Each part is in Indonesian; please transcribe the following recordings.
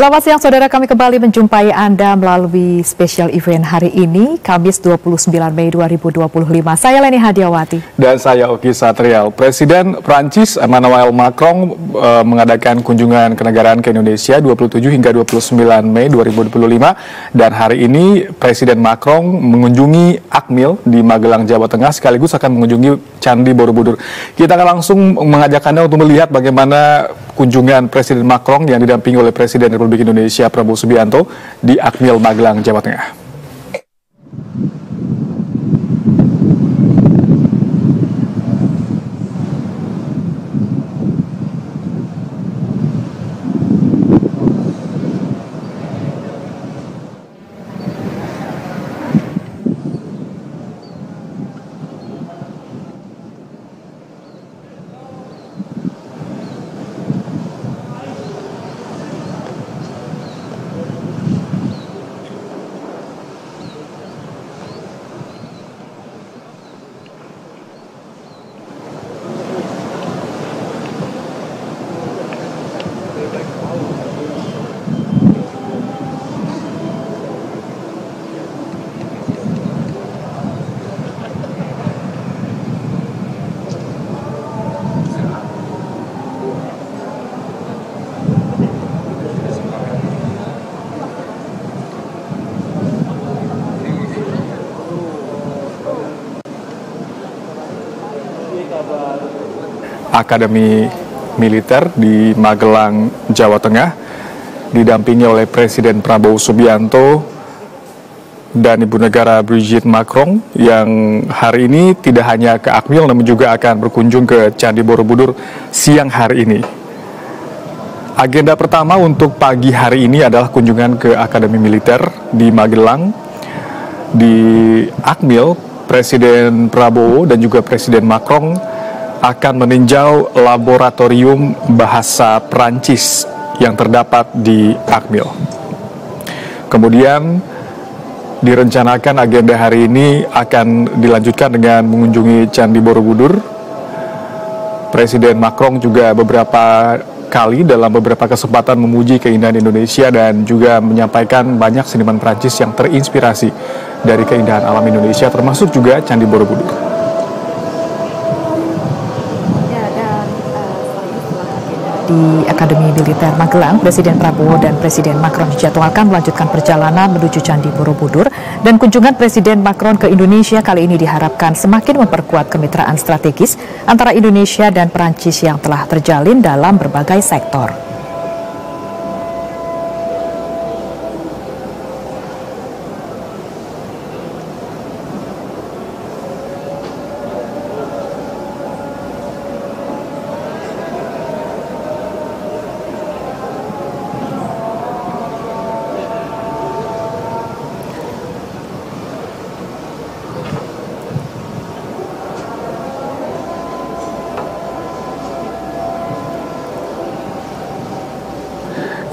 Selamat siang saudara, kami kembali menjumpai Anda melalui special event hari ini, Kamis 29 Mei 2025. Saya Leni Hadiawati. Dan saya Oki Satrial. Presiden Prancis Emmanuel Macron mengadakan kunjungan kenegaraan ke Indonesia 27 hingga 29 Mei 2025. Dan hari ini Presiden Macron mengunjungi Akmil di Magelang, Jawa Tengah, sekaligus akan mengunjungi Candi Borobudur. Kita akan langsung mengajak Anda untuk melihat bagaimana kunjungan Presiden Macron yang didampingi oleh Presiden Republik Indonesia Prabowo Subianto di Akmil, Magelang, Jawa Tengah. Akademi Militer di Magelang, Jawa Tengah, didampingi oleh Presiden Prabowo Subianto dan Ibu Negara Brigitte Macron yang hari ini tidak hanya ke Akmil namun juga akan berkunjung ke Candi Borobudur siang hari ini. Agenda pertama untuk pagi hari ini adalah kunjungan ke Akademi Militer di Magelang. Di Akmil, Presiden Prabowo dan juga Presiden Macron akan meninjau laboratorium bahasa Prancis yang terdapat di Akmil. Kemudian direncanakan agenda hari ini akan dilanjutkan dengan mengunjungi Candi Borobudur. Presiden Macron juga beberapa kali dalam beberapa kesempatan memuji keindahan Indonesia dan juga menyampaikan banyak seniman Prancis yang terinspirasi dari keindahan alam Indonesia, termasuk juga Candi Borobudur. Di Akademi Militer Magelang, Presiden Prabowo dan Presiden Macron dijadwalkan melanjutkan perjalanan menuju Candi Borobudur, dan kunjungan Presiden Macron ke Indonesia kali ini diharapkan semakin memperkuat kemitraan strategis antara Indonesia dan Perancis yang telah terjalin dalam berbagai sektor.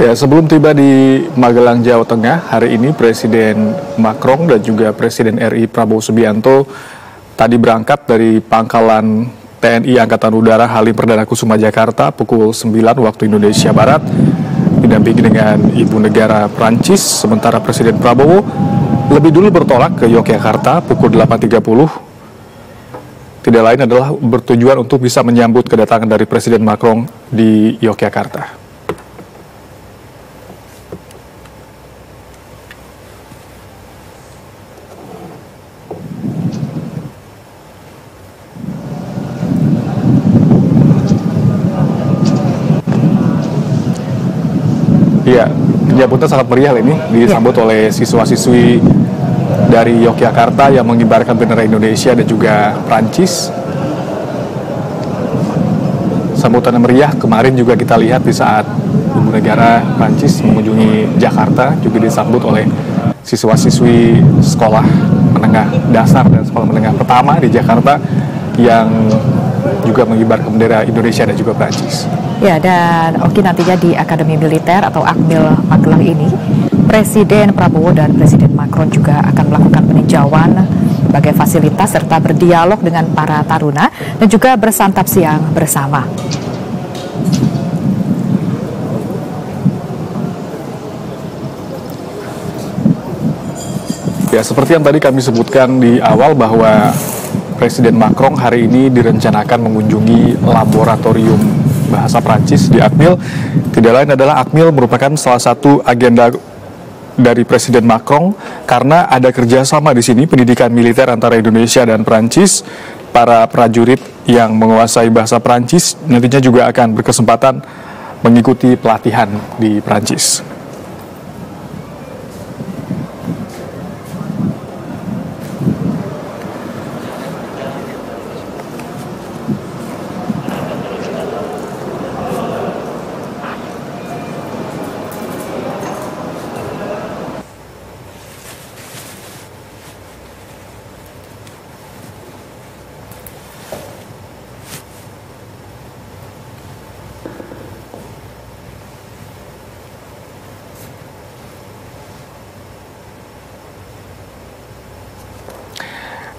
Ya, sebelum tiba di Magelang, Jawa Tengah, hari ini Presiden Macron dan juga Presiden RI Prabowo Subianto tadi berangkat dari Pangkalan TNI Angkatan Udara Halim Perdana Kusuma, Jakarta pukul 9 waktu Indonesia Barat, didampingi dengan Ibu Negara Prancis. Sementara Presiden Prabowo lebih dulu bertolak ke Yogyakarta pukul 8.30. Tidak lain adalah bertujuan untuk bisa menyambut kedatangan dari Presiden Macron di Yogyakarta. Ya, penyambutan sangat meriah ini, disambut oleh siswa-siswi dari Yogyakarta yang mengibarkan bendera Indonesia dan juga Prancis. Sambutan yang meriah kemarin juga kita lihat di saat Ibu Negara Prancis mengunjungi Jakarta, juga disambut oleh siswa-siswi sekolah menengah dasar dan sekolah menengah pertama di Jakarta yang juga mengibarkan bendera Indonesia dan juga Prancis. Ya, dan Oki, nantinya di Akademi Militer atau Akmil Magelang ini, Presiden Prabowo dan Presiden Macron juga akan melakukan peninjauan berbagai fasilitas serta berdialog dengan para taruna dan juga bersantap siang bersama. Ya, seperti yang tadi kami sebutkan di awal bahwa Presiden Macron hari ini direncanakan mengunjungi laboratorium bahasa Prancis di AKMIL. Tidak lain adalah AKMIL merupakan salah satu agenda dari Presiden Macron karena ada kerjasama di sini pendidikan militer antara Indonesia dan Prancis. Para prajurit yang menguasai bahasa Prancis nantinya juga akan berkesempatan mengikuti pelatihan di Prancis.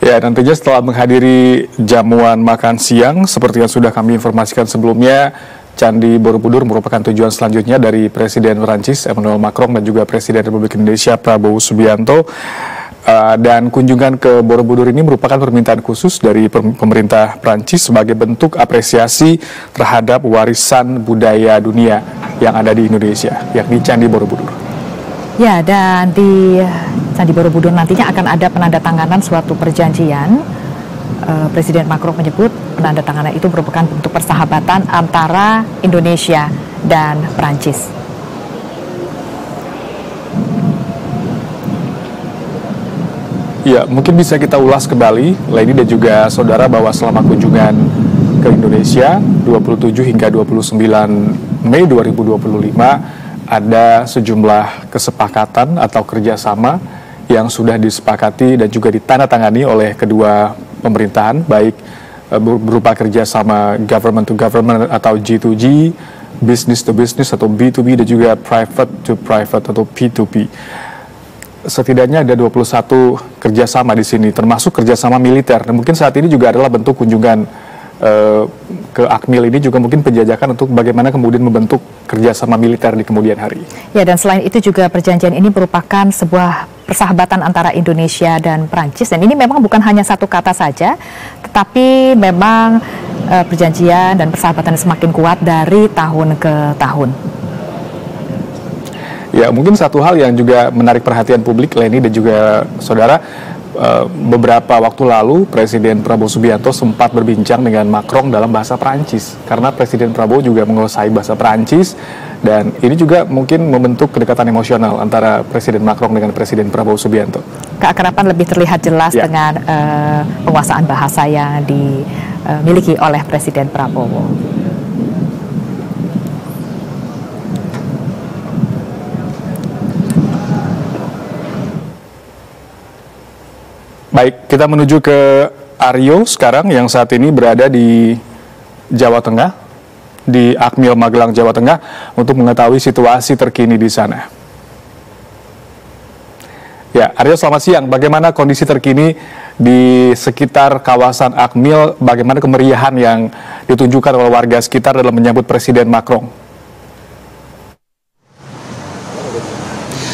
Ya, nantinya setelah menghadiri jamuan makan siang, seperti yang sudah kami informasikan sebelumnya, Candi Borobudur merupakan tujuan selanjutnya dari Presiden Prancis Emmanuel Macron dan juga Presiden Republik Indonesia Prabowo Subianto. Dan kunjungan ke Borobudur ini merupakan permintaan khusus dari pemerintah Prancis sebagai bentuk apresiasi terhadap warisan budaya dunia yang ada di Indonesia, yakni Candi Borobudur. Ya, dan di Candi Borobudur nantinya akan ada penandatanganan suatu perjanjian. Presiden Macron menyebut penandatanganan itu merupakan bentuk persahabatan antara Indonesia dan Prancis. Ya, mungkin bisa kita ulas kembali, Lady dan juga saudara, bahwa selama kunjungan ke Indonesia 27 hingga 29 Mei 2025, ada sejumlah kesepakatan atau kerjasama yang sudah disepakati dan juga ditandatangani oleh kedua pemerintahan, baik berupa kerjasama government to government atau G2G, business to business atau B2B, dan juga private to private atau P2P. Setidaknya ada 21 kerjasama di sini, termasuk kerjasama militer. Dan mungkin saat ini juga adalah bentuk kunjungan ke AKMIL ini juga mungkin penjajakan untuk bagaimana kemudian membentuk kerjasama militer di kemudian hari. Ya, dan selain itu juga perjanjian ini merupakan sebuah persahabatan antara Indonesia dan Prancis. Dan ini memang bukan hanya satu kata saja, tetapi memang perjanjian dan persahabatan semakin kuat dari tahun ke tahun. Ya, mungkin satu hal yang juga menarik perhatian publik, Leni dan juga saudara, beberapa waktu lalu Presiden Prabowo Subianto sempat berbincang dengan Macron dalam bahasa Prancis karena Presiden Prabowo juga menguasai bahasa Prancis, dan ini juga mungkin membentuk kedekatan emosional antara Presiden Macron dengan Presiden Prabowo Subianto. Keakraban lebih terlihat jelas dengan penguasaan bahasa yang dimiliki oleh Presiden Prabowo. Baik, kita menuju ke Aryo sekarang yang saat ini berada di Jawa Tengah, di AKMIL Magelang, Jawa Tengah, untuk mengetahui situasi terkini di sana. Ya, Aryo, selamat siang. Bagaimana kondisi terkini di sekitar kawasan AKMIL? Bagaimana kemeriahan yang ditunjukkan oleh warga sekitar dalam menyambut Presiden Macron?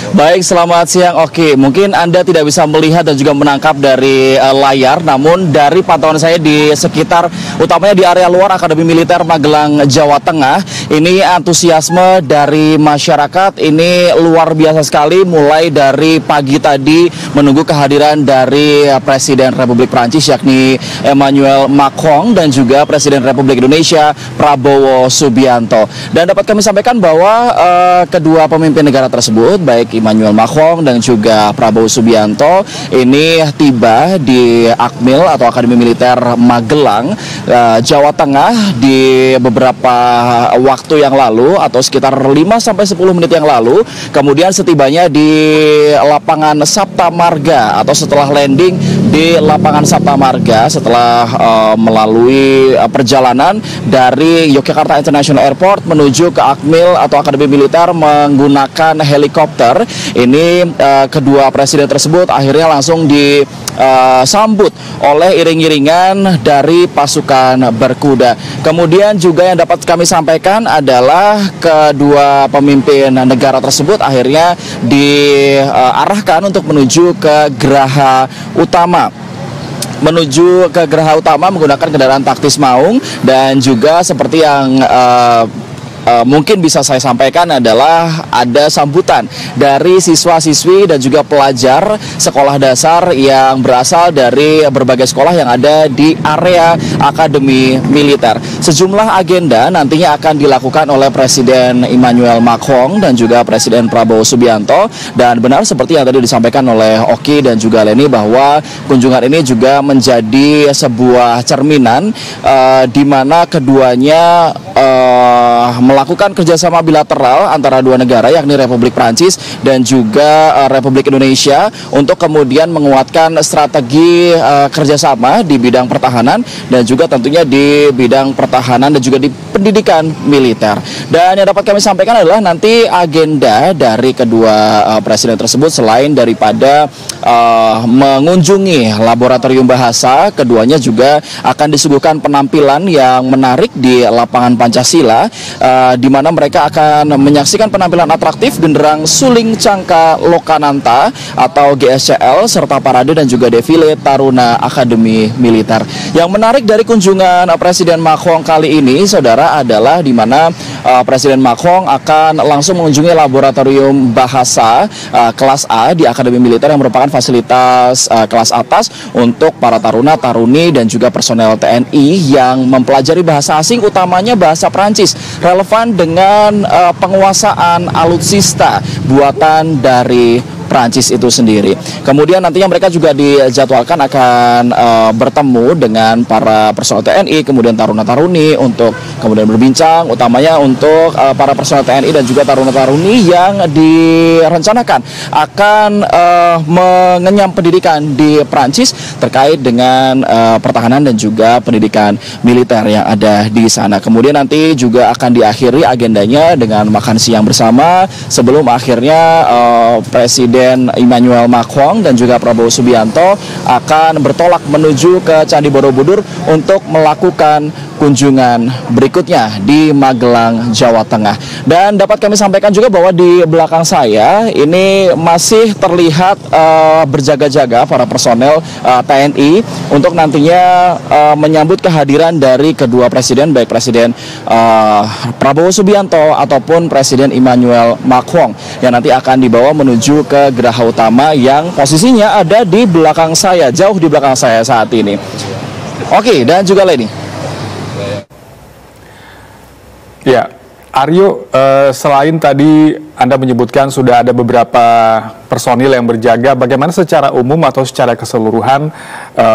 Baik, selamat siang. Oke, mungkin Anda tidak bisa melihat dan juga menangkap dari layar, namun dari pantauan saya di sekitar, utamanya di area luar Akademi Militer Magelang, Jawa Tengah, ini antusiasme dari masyarakat ini luar biasa sekali, mulai dari pagi tadi menunggu kehadiran dari Presiden Republik Prancis yakni Emmanuel Macron dan juga Presiden Republik Indonesia Prabowo Subianto. Dan dapat kami sampaikan bahwa kedua pemimpin negara tersebut, baik Emmanuel Macron dan juga Prabowo Subianto, ini tiba di AKMIL atau Akademi Militer Magelang, Jawa Tengah di beberapa waktu yang lalu atau sekitar 5-10 menit yang lalu. Kemudian setibanya di lapangan Sapta Marga atau setelah landing di di lapangan Sabta Marga setelah melalui perjalanan dari Yogyakarta International Airport menuju ke Akmil atau Akademi Militer menggunakan helikopter. Ini kedua presiden tersebut akhirnya langsung disambut oleh iring-iringan dari pasukan berkuda. Kemudian juga yang dapat kami sampaikan adalah kedua pemimpin negara tersebut akhirnya diarahkan untuk menuju ke Geraha Utama. Menggunakan kendaraan taktis maung, dan juga seperti yang mungkin bisa saya sampaikan adalah ada sambutan dari siswa-siswi dan juga pelajar sekolah dasar yang berasal dari berbagai sekolah yang ada di area Akademi Militer. Sejumlah agenda nantinya akan dilakukan oleh Presiden Emmanuel Macron dan juga Presiden Prabowo Subianto, dan benar seperti yang tadi disampaikan oleh Oki dan juga Leni bahwa kunjungan ini juga menjadi sebuah cerminan di mana keduanya melakukan kerjasama bilateral antara dua negara, yakni Republik Prancis dan juga Republik Indonesia, untuk kemudian menguatkan strategi kerjasama di bidang pertahanan dan juga tentunya di bidang pertahanan dan juga di pendidikan militer. Dan yang dapat kami sampaikan adalah nanti agenda dari kedua presiden tersebut selain daripada mengunjungi laboratorium bahasa, keduanya juga akan disuguhkan penampilan yang menarik di lapangan Pancasila, di mana mereka akan menyaksikan penampilan atraktif genderang Suling Cangka Lokananta atau GSCL serta parade dan juga defile Taruna Akademi Militer. Yang menarik dari kunjungan Presiden Macron kali ini, saudara, adalah di mana Presiden Macron akan langsung mengunjungi laboratorium bahasa kelas A di Akademi Militer yang merupakan fasilitas kelas atas untuk para taruna-taruni dan juga personel TNI yang mempelajari bahasa asing, utamanya bahasa Prancis, relevan dengan penguasaan alutsista buatan dari Prancis itu sendiri. Kemudian nantinya mereka juga dijadwalkan akan bertemu dengan para personel TNI, kemudian taruna-taruni untuk kemudian berbincang, utamanya untuk para personel TNI dan juga taruna-taruni yang direncanakan akan mengenyam pendidikan di Prancis terkait dengan pertahanan dan juga pendidikan militer yang ada di sana. Kemudian nanti juga akan diakhiri agendanya dengan makan siang bersama sebelum akhirnya Presiden Emmanuel Macron dan juga Prabowo Subianto akan bertolak menuju ke Candi Borobudur untuk melakukan kunjungan berikutnya di Magelang, Jawa Tengah. Dan dapat kami sampaikan juga bahwa di belakang saya ini masih terlihat berjaga-jaga para personel TNI untuk nantinya menyambut kehadiran dari kedua presiden, baik Presiden Prabowo Subianto ataupun Presiden Emmanuel Macron, yang nanti akan dibawa menuju ke Geraha Utama yang posisinya ada di belakang saya, jauh di belakang saya saat ini. Oke, dan juga Leni. Ya, Aryo, selain tadi Anda menyebutkan sudah ada beberapa personil yang berjaga, bagaimana secara umum atau secara keseluruhan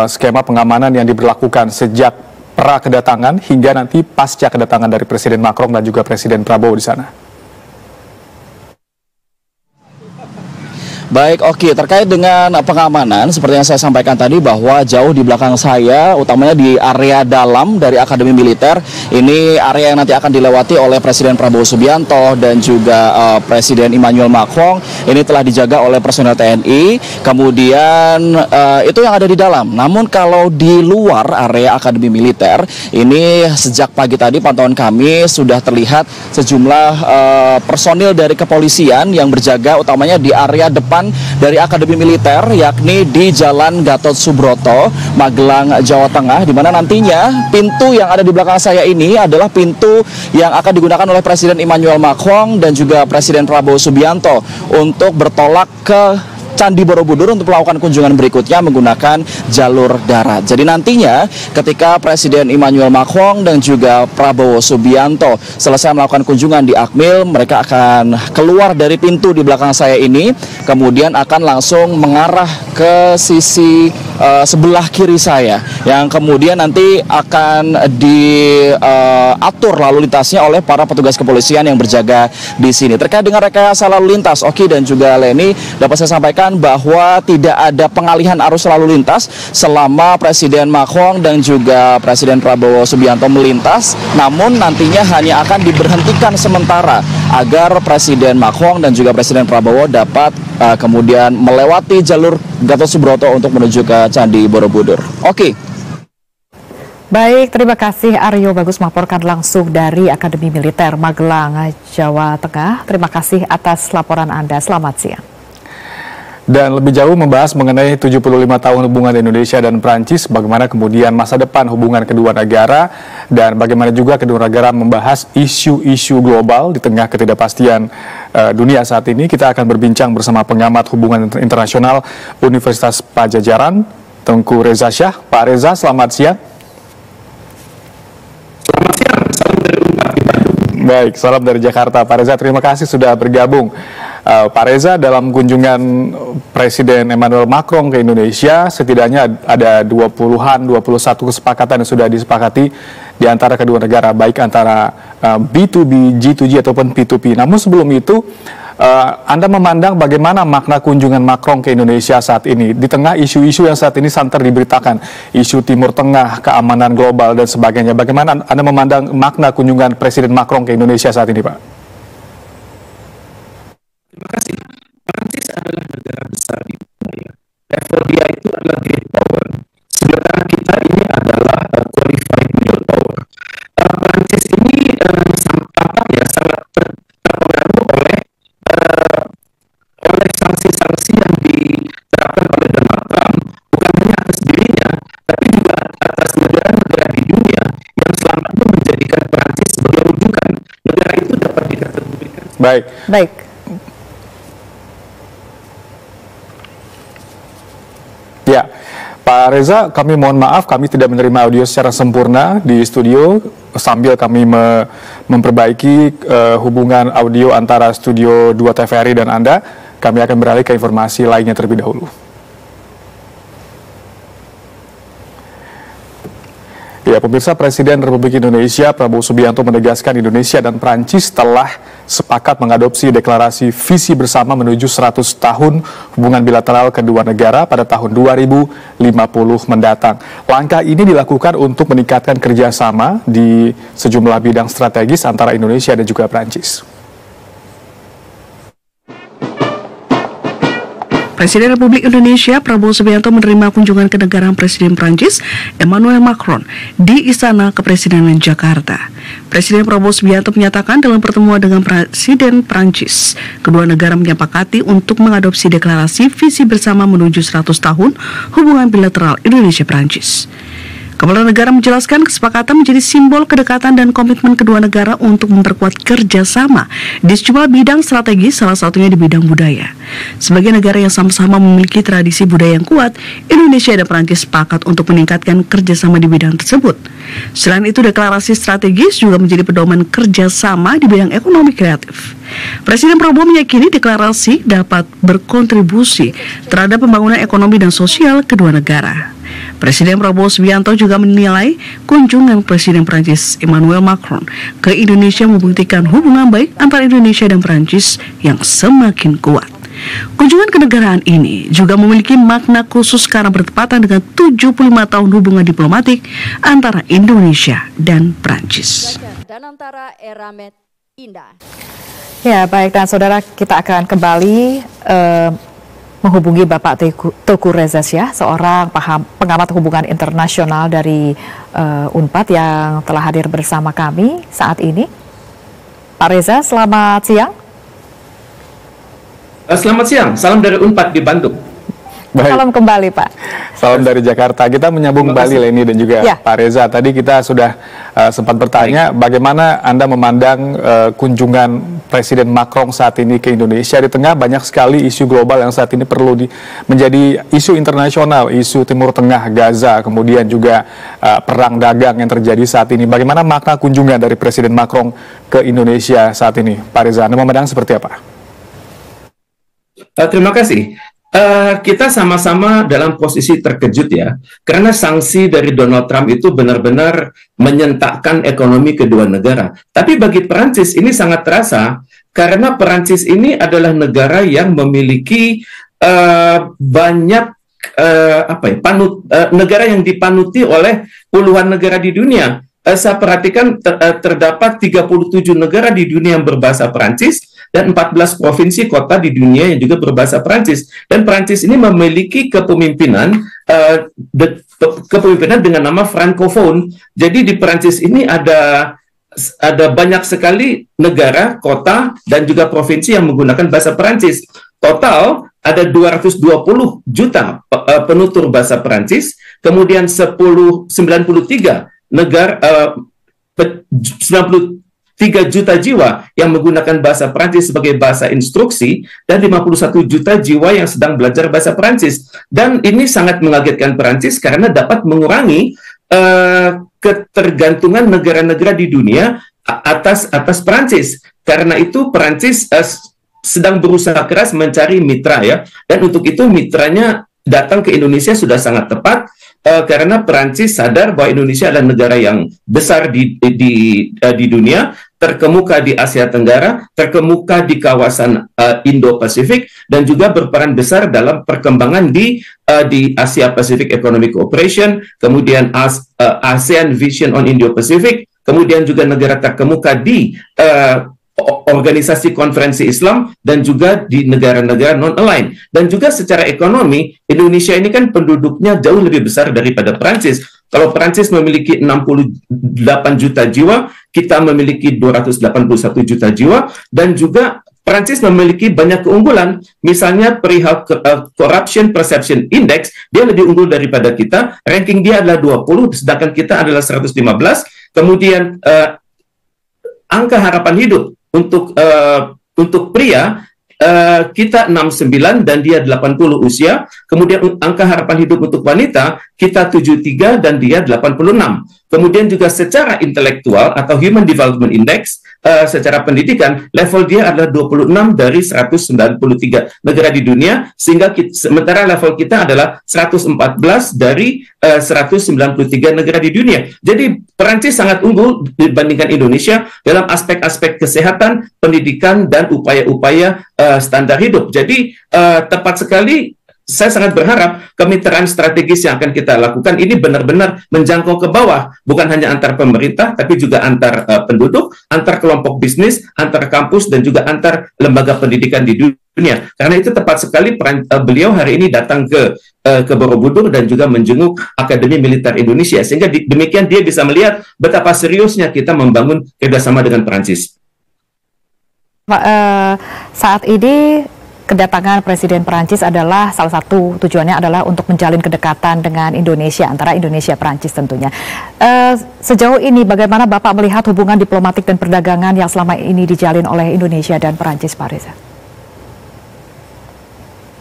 skema pengamanan yang diberlakukan sejak pra kedatangan hingga nanti pasca kedatangan dari Presiden Macron dan juga Presiden Prabowo di sana? Baik, oke. Terkait dengan pengamanan, seperti yang saya sampaikan tadi bahwa jauh di belakang saya, utamanya di area dalam dari Akademi Militer, ini area yang nanti akan dilewati oleh Presiden Prabowo Subianto dan juga Presiden Emmanuel Macron. Ini telah dijaga oleh personel TNI. Kemudian itu yang ada di dalam. Namun kalau di luar area Akademi Militer, ini sejak pagi tadi pantauan kami sudah terlihat sejumlah personil dari kepolisian yang berjaga, utamanya di area depan dari Akademi Militer, yakni di Jalan Gatot Subroto, Magelang, Jawa Tengah, di mana nantinya pintu yang ada di belakang saya ini adalah pintu yang akan digunakan oleh Presiden Emmanuel Macron dan juga Presiden Prabowo Subianto untuk bertolak ke Candi Borobudur untuk melakukan kunjungan berikutnya menggunakan jalur darat. Jadi nantinya ketika Presiden Emmanuel Macron dan juga Prabowo Subianto selesai melakukan kunjungan di Akmil, mereka akan keluar dari pintu di belakang saya ini, kemudian akan langsung mengarah ke sisi sebelah kiri saya, yang kemudian nanti akan diatur lalu lintasnya oleh para petugas kepolisian yang berjaga di sini. Terkait dengan rekayasa lalu lintas, Oki dan juga Leni, dapat saya sampaikan menyatakan bahwa tidak ada pengalihan arus lalu lintas selama Presiden Macron dan juga Presiden Prabowo Subianto melintas, namun nantinya hanya akan diberhentikan sementara agar Presiden Macron dan juga Presiden Prabowo dapat kemudian melewati jalur Gatot Subroto untuk menuju ke Candi Borobudur. Oke. Baik, terima kasih Aryo Bagus melaporkan langsung dari Akademi Militer Magelang, Jawa Tengah. Terima kasih atas laporan Anda. Selamat siang. Dan lebih jauh membahas mengenai 75 tahun hubungan Indonesia dan Prancis, bagaimana kemudian masa depan hubungan kedua negara, dan bagaimana juga kedua negara membahas isu-isu global di tengah ketidakpastian dunia saat ini. Kita akan berbincang bersama pengamat hubungan internasional Universitas Padjadjaran, Tengku Reza Shah. Pak Reza, selamat siang. Selamat siang, salam dari Unpad di Bandung. Baik, salam dari Jakarta. Pak Reza, terima kasih sudah bergabung. Pak Reza, dalam kunjungan Presiden Emmanuel Macron ke Indonesia, setidaknya ada 21 kesepakatan yang sudah disepakati di antara kedua negara, baik antara B2B, G2G ataupun P2P. Namun sebelum itu, Anda memandang bagaimana makna kunjungan Macron ke Indonesia saat ini di tengah isu-isu yang saat ini santer diberitakan, isu Timur Tengah, keamanan global dan sebagainya. Bagaimana Anda memandang makna kunjungan Presiden Macron ke Indonesia saat ini, Pak? Terima kasih. Prancis adalah negara besar di dunia. Level dia itu adalah great power. Sementara kita ini adalah qualified middle power. Prancis ini sangat terpengaruh oleh sanksi-sanksi yang diterapkan oleh Donald Trump, bukan hanya atas dirinya, tapi juga atas negara-negara di dunia yang selama itu menjadikan Prancis sebagai rujukan. Negara itu dapat dikategorikan. Baik. Ya, Pak Reza, kami mohon maaf kami tidak menerima audio secara sempurna di studio sambil kami memperbaiki hubungan audio antara studio 2 TVRI dan Anda. Kami akan beralih ke informasi lainnya terlebih dahulu. Ya, pemirsa, Presiden Republik Indonesia Prabowo Subianto menegaskan Indonesia dan Prancis telah sepakat mengadopsi deklarasi visi bersama menuju 100 tahun hubungan bilateral kedua negara pada tahun 2050 mendatang. Langkah ini dilakukan untuk meningkatkan kerjasama di sejumlah bidang strategis antara Indonesia dan juga Prancis. Presiden Republik Indonesia Prabowo Subianto menerima kunjungan kenegaraan Presiden Prancis Emmanuel Macron di Istana Kepresidenan Jakarta. Presiden Prabowo Subianto menyatakan dalam pertemuan dengan Presiden Prancis, kedua negara menyepakati untuk mengadopsi deklarasi visi bersama menuju 100 tahun hubungan bilateral Indonesia-Prancis. Kepala negara menjelaskan kesepakatan menjadi simbol kedekatan dan komitmen kedua negara untuk memperkuat kerjasama di sejumlah bidang strategis, salah satunya di bidang budaya. Sebagai negara yang sama-sama memiliki tradisi budaya yang kuat, Indonesia dan Prancis sepakat untuk meningkatkan kerjasama di bidang tersebut. Selain itu, deklarasi strategis juga menjadi pedoman kerjasama di bidang ekonomi kreatif. Presiden Prabowo meyakini deklarasi dapat berkontribusi terhadap pembangunan ekonomi dan sosial kedua negara. Presiden Prabowo Subianto juga menilai kunjungan Presiden Prancis Emmanuel Macron ke Indonesia membuktikan hubungan baik antara Indonesia dan Prancis yang semakin kuat. Kunjungan kenegaraan ini juga memiliki makna khusus karena bertepatan dengan 75 tahun hubungan diplomatik antara Indonesia dan Prancis. Dan antara Eramet Indah. Ya, baik, dan saudara, kita akan kembali menghubungi Bapak Tengku Reza Shah, seorang pengamat hubungan internasional dari Unpad yang telah hadir bersama kami saat ini. Pak Reza, selamat siang. Selamat siang, salam dari Unpad di Bandung. Baik. Salam kembali, Pak. Salam dari Jakarta. Kita menyambung kembali Leni dan juga ya, Pak Reza. Tadi kita sudah sempat bertanya bagaimana Anda memandang kunjungan Presiden Macron saat ini ke Indonesia di tengah banyak sekali isu global yang saat ini perlu menjadi isu internasional, isu Timur Tengah, Gaza, kemudian juga perang dagang yang terjadi saat ini. Bagaimana makna kunjungan dari Presiden Macron ke Indonesia saat ini? Pak Reza, Anda memandang seperti apa? Terima kasih. Kita sama-sama dalam posisi terkejut ya, karena sanksi dari Donald Trump itu benar-benar menyentakkan ekonomi kedua negara. Tapi bagi Perancis ini sangat terasa Karena Perancis ini adalah negara yang memiliki banyak negara yang dipanuti oleh puluhan negara di dunia. Saya perhatikan terdapat 37 negara di dunia yang berbahasa Perancis dan 14 provinsi kota di dunia yang juga berbahasa Perancis. Dan Perancis ini memiliki kepemimpinan dengan nama Francophone. Jadi di Perancis ini ada banyak sekali negara, kota, dan juga provinsi yang menggunakan bahasa Perancis. Total ada 220 juta penutur bahasa Perancis, kemudian 93 juta jiwa yang menggunakan bahasa Perancis sebagai bahasa instruksi, dan 51 juta jiwa yang sedang belajar bahasa Perancis. Dan ini sangat mengagetkan Perancis karena dapat mengurangi ketergantungan negara-negara di dunia atas Perancis. Karena itu Perancis sedang berusaha keras mencari mitra ya, dan untuk itu mitranya datang ke Indonesia sudah sangat tepat, karena Perancis sadar bahwa Indonesia adalah negara yang besar di dunia, terkemuka di Asia Tenggara, terkemuka di kawasan Indo-Pasifik, dan juga berperan besar dalam perkembangan di Asia Pacific Economic Cooperation, kemudian ASEAN Vision on Indo-Pacific, kemudian juga negara terkemuka di organisasi konferensi Islam, dan juga di negara-negara non-aligned. Dan juga secara ekonomi, Indonesia ini kan penduduknya jauh lebih besar daripada Perancis. Kalau Perancis memiliki 68 juta jiwa, kita memiliki 281 juta jiwa, dan juga Perancis memiliki banyak keunggulan. Misalnya perihal Corruption Perception Index, dia lebih unggul daripada kita. Ranking dia adalah 20, sedangkan kita adalah 115. Kemudian angka harapan hidup untuk pria, kita 69 dan dia 80 usia. Kemudian angka harapan hidup untuk wanita, kita 73 dan dia 86. Kemudian juga secara intelektual atau Human Development Index, secara pendidikan, level dia adalah 26 dari 193 negara di dunia, sehingga sementara level kita adalah 114 dari 193 negara di dunia. Jadi Perancis sangat unggul dibandingkan Indonesia dalam aspek-aspek kesehatan, pendidikan, dan upaya-upaya standar hidup. Jadi tepat sekali, saya sangat berharap kemitraan strategis yang akan kita lakukan ini benar-benar menjangkau ke bawah, bukan hanya antar pemerintah, tapi juga antar penduduk, antar kelompok bisnis, antar kampus, dan juga antar lembaga pendidikan di dunia. Karena itu tepat sekali beliau hari ini datang ke Borobudur dan juga menjenguk Akademi Militer Indonesia, sehingga demikian dia bisa melihat betapa seriusnya kita membangun kerjasama dengan Perancis. Saat ini kedatangan Presiden Perancis adalah salah satu tujuannya adalah untuk menjalin kedekatan dengan Indonesia, antara Indonesia Perancis tentunya. Sejauh ini bagaimana Bapak melihat hubungan diplomatik dan perdagangan yang selama ini dijalin oleh Indonesia dan Perancis, Pak Reza?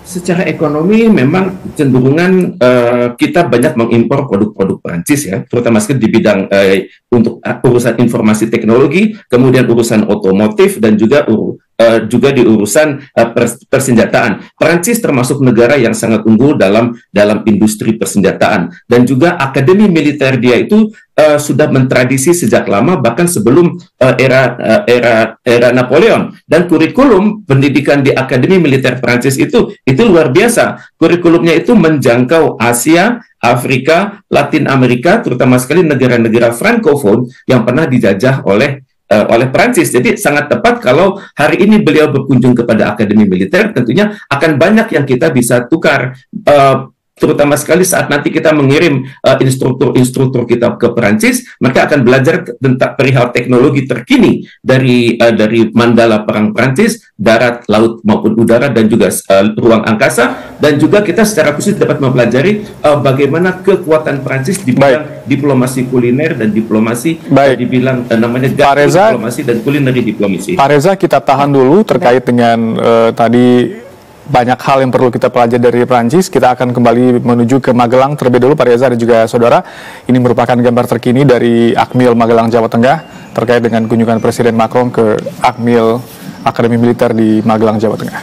Secara ekonomi memang cenderungan kita banyak mengimpor produk-produk Perancis ya, terutama sekali di bidang untuk urusan informasi teknologi, kemudian urusan otomotif, dan juga di urusan persenjataan. Perancis termasuk negara yang sangat unggul dalam industri persenjataan, dan juga akademi militer dia itu sudah mentradisi sejak lama, bahkan sebelum era Napoleon. Dan kurikulum pendidikan di Akademi Militer Perancis itu luar biasa. Kurikulumnya itu menjangkau Asia, Afrika, Latin Amerika, terutama sekali negara-negara Francophone yang pernah dijajah oleh Perancis. Jadi sangat tepat kalau hari ini beliau berkunjung kepada Akademi Militer, tentunya akan banyak yang kita bisa tukar, terutama sekali saat nanti kita mengirim instruktur kita ke Perancis, mereka akan belajar tentang perihal teknologi terkini dari mandala perang Perancis, darat, laut maupun udara, dan juga ruang angkasa. Dan juga kita secara khusus dapat mempelajari bagaimana kekuatan Perancis di bidang diplomasi kuliner dan diplomasi dibilang namanya diplomasi dan kulineri diplomasi. Pak Reza, kita tahan dulu terkait dengan tadi banyak hal yang perlu kita pelajari dari Perancis. Kita akan kembali menuju ke Magelang terlebih dulu, Pak Reza dan juga saudara. Ini merupakan gambar terkini dari Akmil Magelang, Jawa Tengah terkait dengan kunjungan Presiden Macron ke Akmil Akademi Militer di Magelang, Jawa Tengah.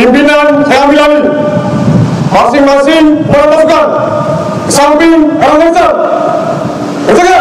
Pimpinan saya ambil alih. Masing-masing pasukan ke samping arah militer. Berjaga.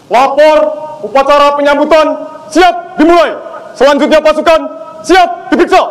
Lapor upacara penyambutan siap dimulai. Selanjutnya pasukan siap diperiksa.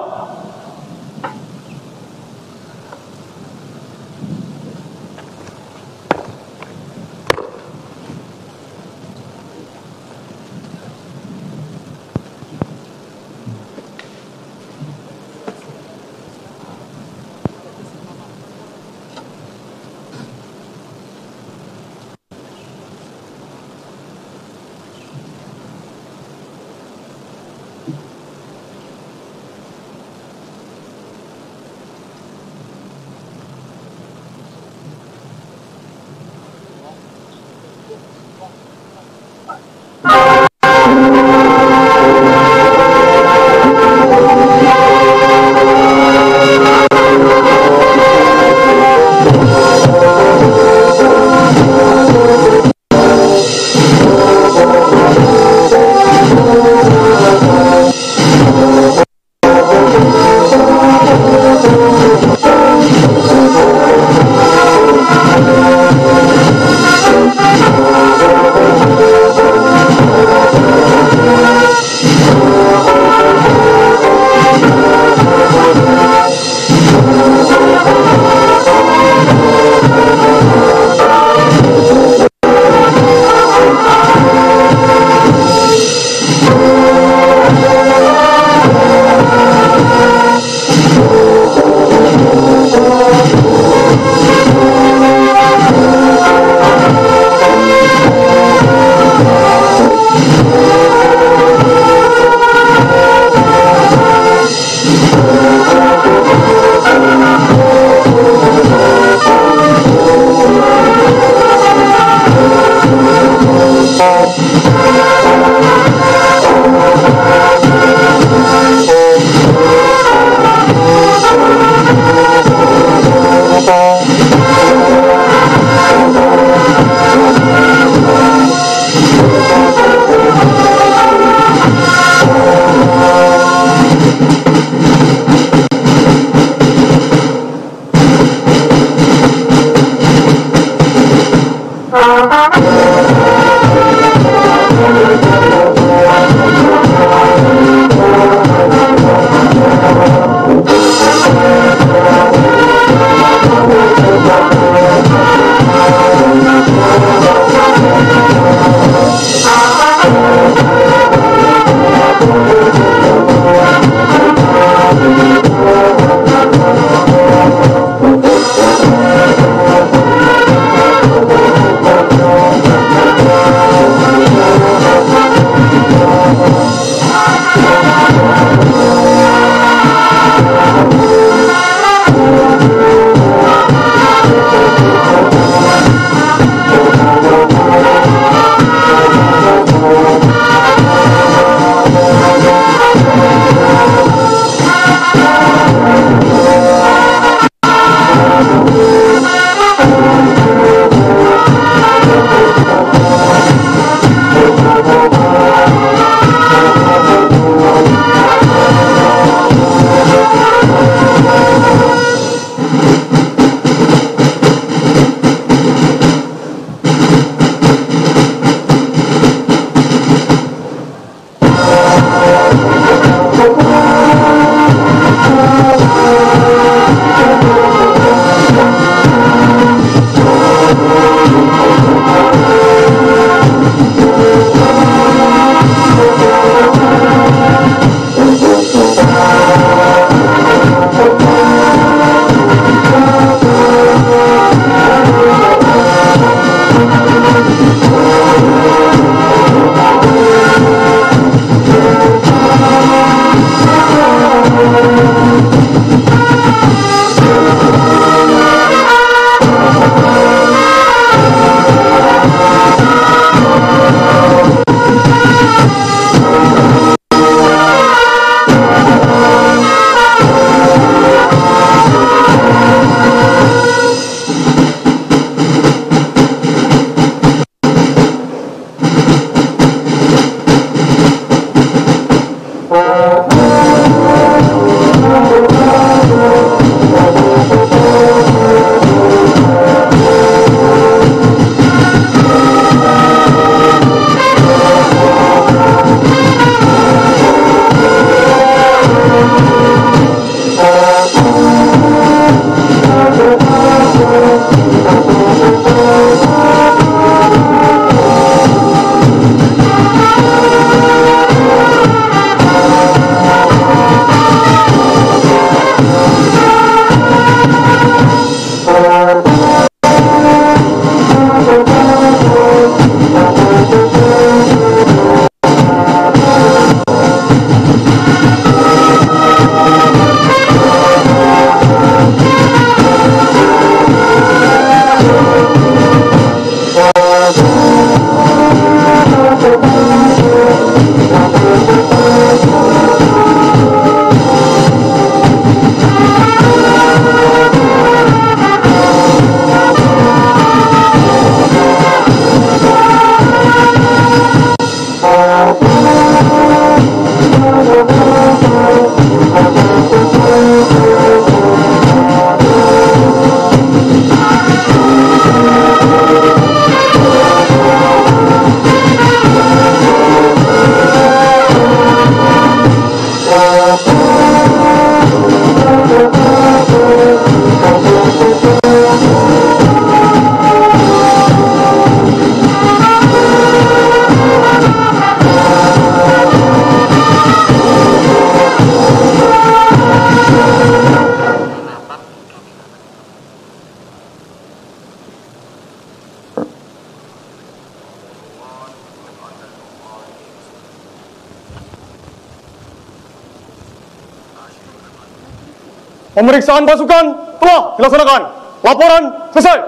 Pemeriksaan pasukan telah dilaksanakan. Laporan selesai.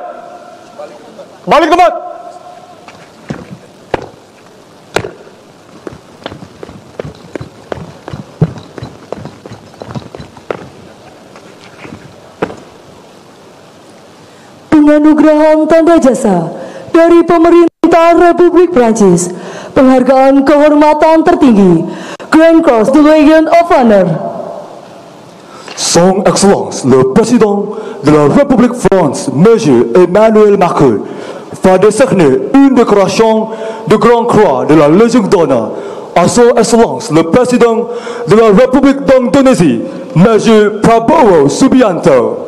Kembali ke tempat. Penganugerahan tanda jasa dari pemerintah Republik Prancis, penghargaan kehormatan tertinggi, Grand Cross de Legion of Honor. Son Excellence, le Président de la République France, Monsieur Emmanuel Macron, va décerner une décoration de Grande Croix de la Légion d'honneur à son Excellence le Président de la République d'Indonésie, Major Prabowo Subianto.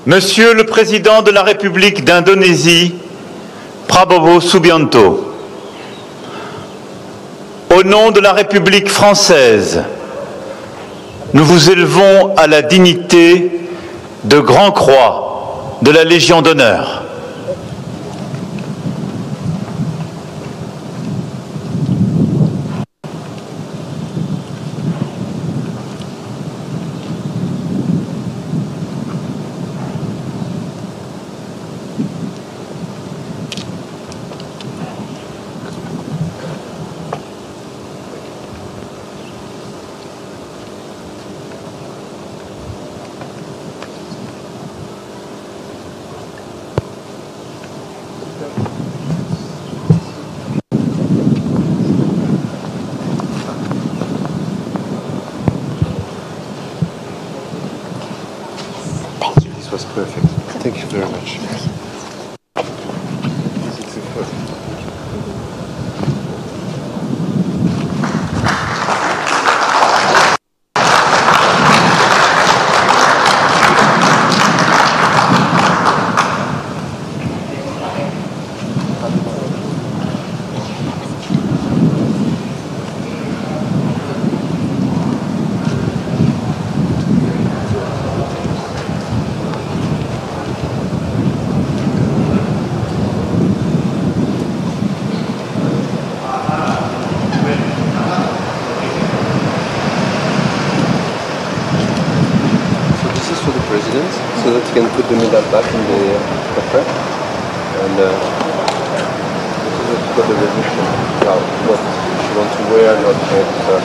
Monsieur le Président de la République d'Indonésie, Prabowo Subianto, au nom de la République française, nous vous élevons à la dignité de Grand Croix de la Légion d'honneur. This was perfect. Thank you very much. So that you can put the medal back in the coffer. And this is what you got the resolution. Now, what you want to wear, not bigger.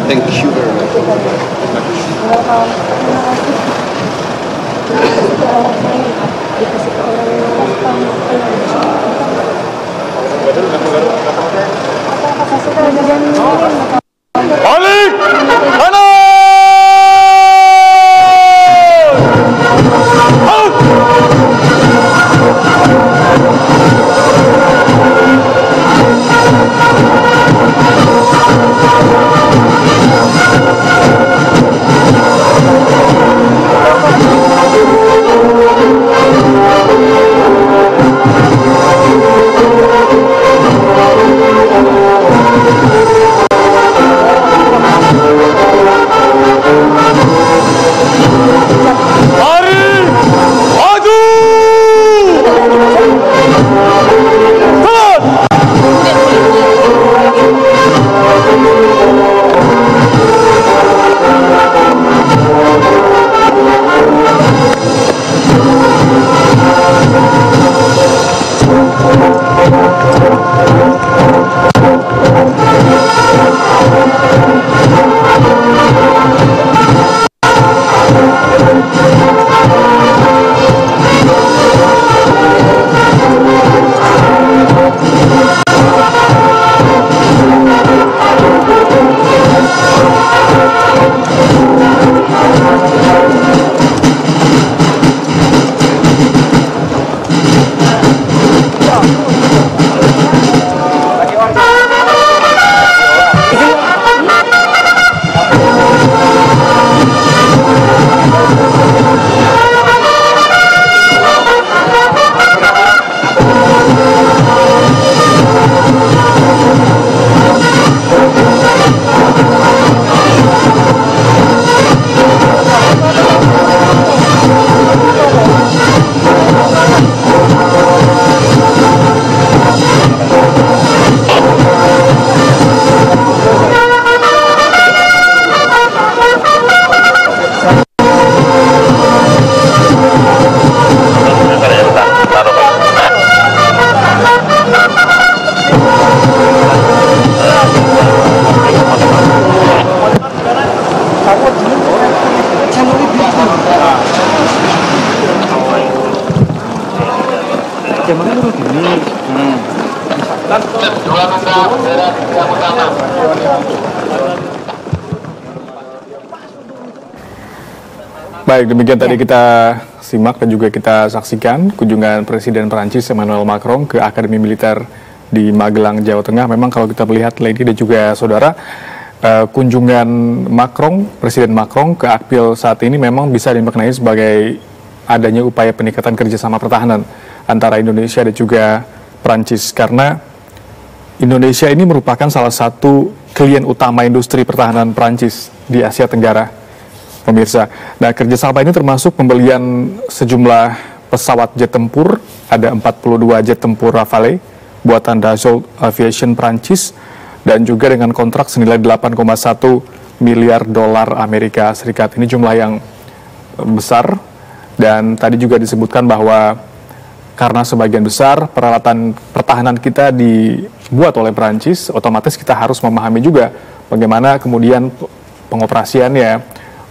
Thank you very much. Balik kanan! Baik, demikian tadi kita simak dan juga kita saksikan kunjungan Presiden Perancis Emmanuel Macron ke Akademi Militer di Magelang, Jawa Tengah. Memang kalau kita melihat Lady dan juga saudara, kunjungan Presiden Macron ke Akmil saat ini memang bisa dimaknai sebagai adanya upaya peningkatan kerjasama pertahanan antara Indonesia dan juga Perancis, karena Indonesia ini merupakan salah satu klien utama industri pertahanan Perancis di Asia Tenggara, pemirsa. Nah, kerjasama ini termasuk pembelian sejumlah pesawat jet tempur, ada 42 jet tempur Rafale buatan Dassault Aviation Perancis, dan juga dengan kontrak senilai 8,1 miliar dolar Amerika Serikat. Ini jumlah yang besar, dan tadi juga disebutkan bahwa karena sebagian besar peralatan pertahanan kita dibuat oleh Perancis, otomatis kita harus memahami juga bagaimana kemudian pengoperasiannya.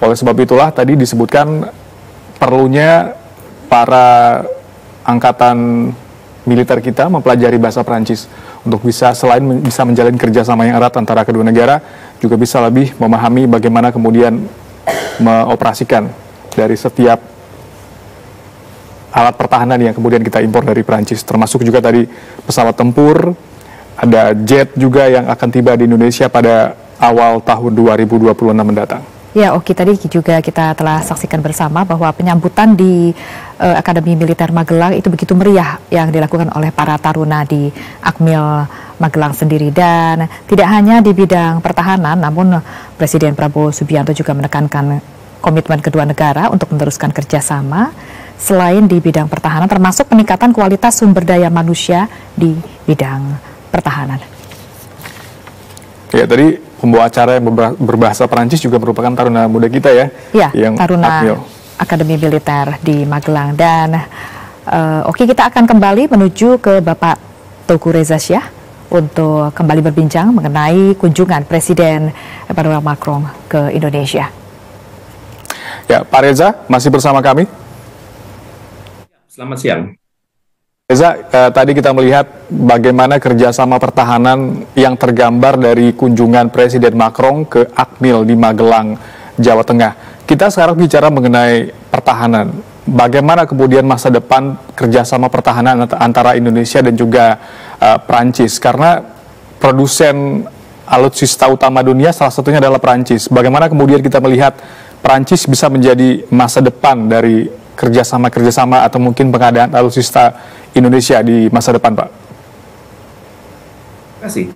Oleh sebab itulah tadi disebutkan perlunya para angkatan militer kita mempelajari bahasa Perancis untuk bisa, selain bisa menjalin kerjasama yang erat antara kedua negara, juga bisa lebih memahami bagaimana kemudian mengoperasikan dari setiap alat pertahanan yang kemudian kita impor dari Perancis, termasuk juga tadi pesawat tempur, ada jet juga yang akan tiba di Indonesia pada awal tahun 2026 mendatang. Ya, oke, tadi juga kita telah saksikan bersama bahwa penyambutan di Akademi Militer Magelang itu begitu meriah yang dilakukan oleh para taruna di Akmil Magelang sendiri. Dan tidak hanya di bidang pertahanan, namun Presiden Prabowo Subianto juga menekankan komitmen kedua negara untuk meneruskan kerjasama selain di bidang pertahanan, termasuk peningkatan kualitas sumber daya manusia di bidang pertahanan. Ya, tadi pembawa acara yang berbahasa Perancis juga merupakan taruna muda kita ya. Ya, yang taruna Akmil. Akademi Militer di Magelang. Dan oke, kita akan kembali menuju ke Bapak Teuku Reza Syah untuk kembali berbincang mengenai kunjungan Presiden Emmanuel Macron ke Indonesia. Ya, Pak Reza masih bersama kami. Selamat siang. Reza, tadi kita melihat bagaimana kerjasama pertahanan yang tergambar dari kunjungan Presiden Macron ke Akmil di Magelang, Jawa Tengah. Kita sekarang bicara mengenai pertahanan. Bagaimana kemudian masa depan kerjasama pertahanan antara Indonesia dan juga Perancis? Karena produsen alutsista utama dunia salah satunya adalah Perancis. Bagaimana kemudian kita melihat Perancis bisa menjadi masa depan dari kerjasama atau mungkin pengadaan alutsista Indonesia di masa depan, Pak? Terima kasih.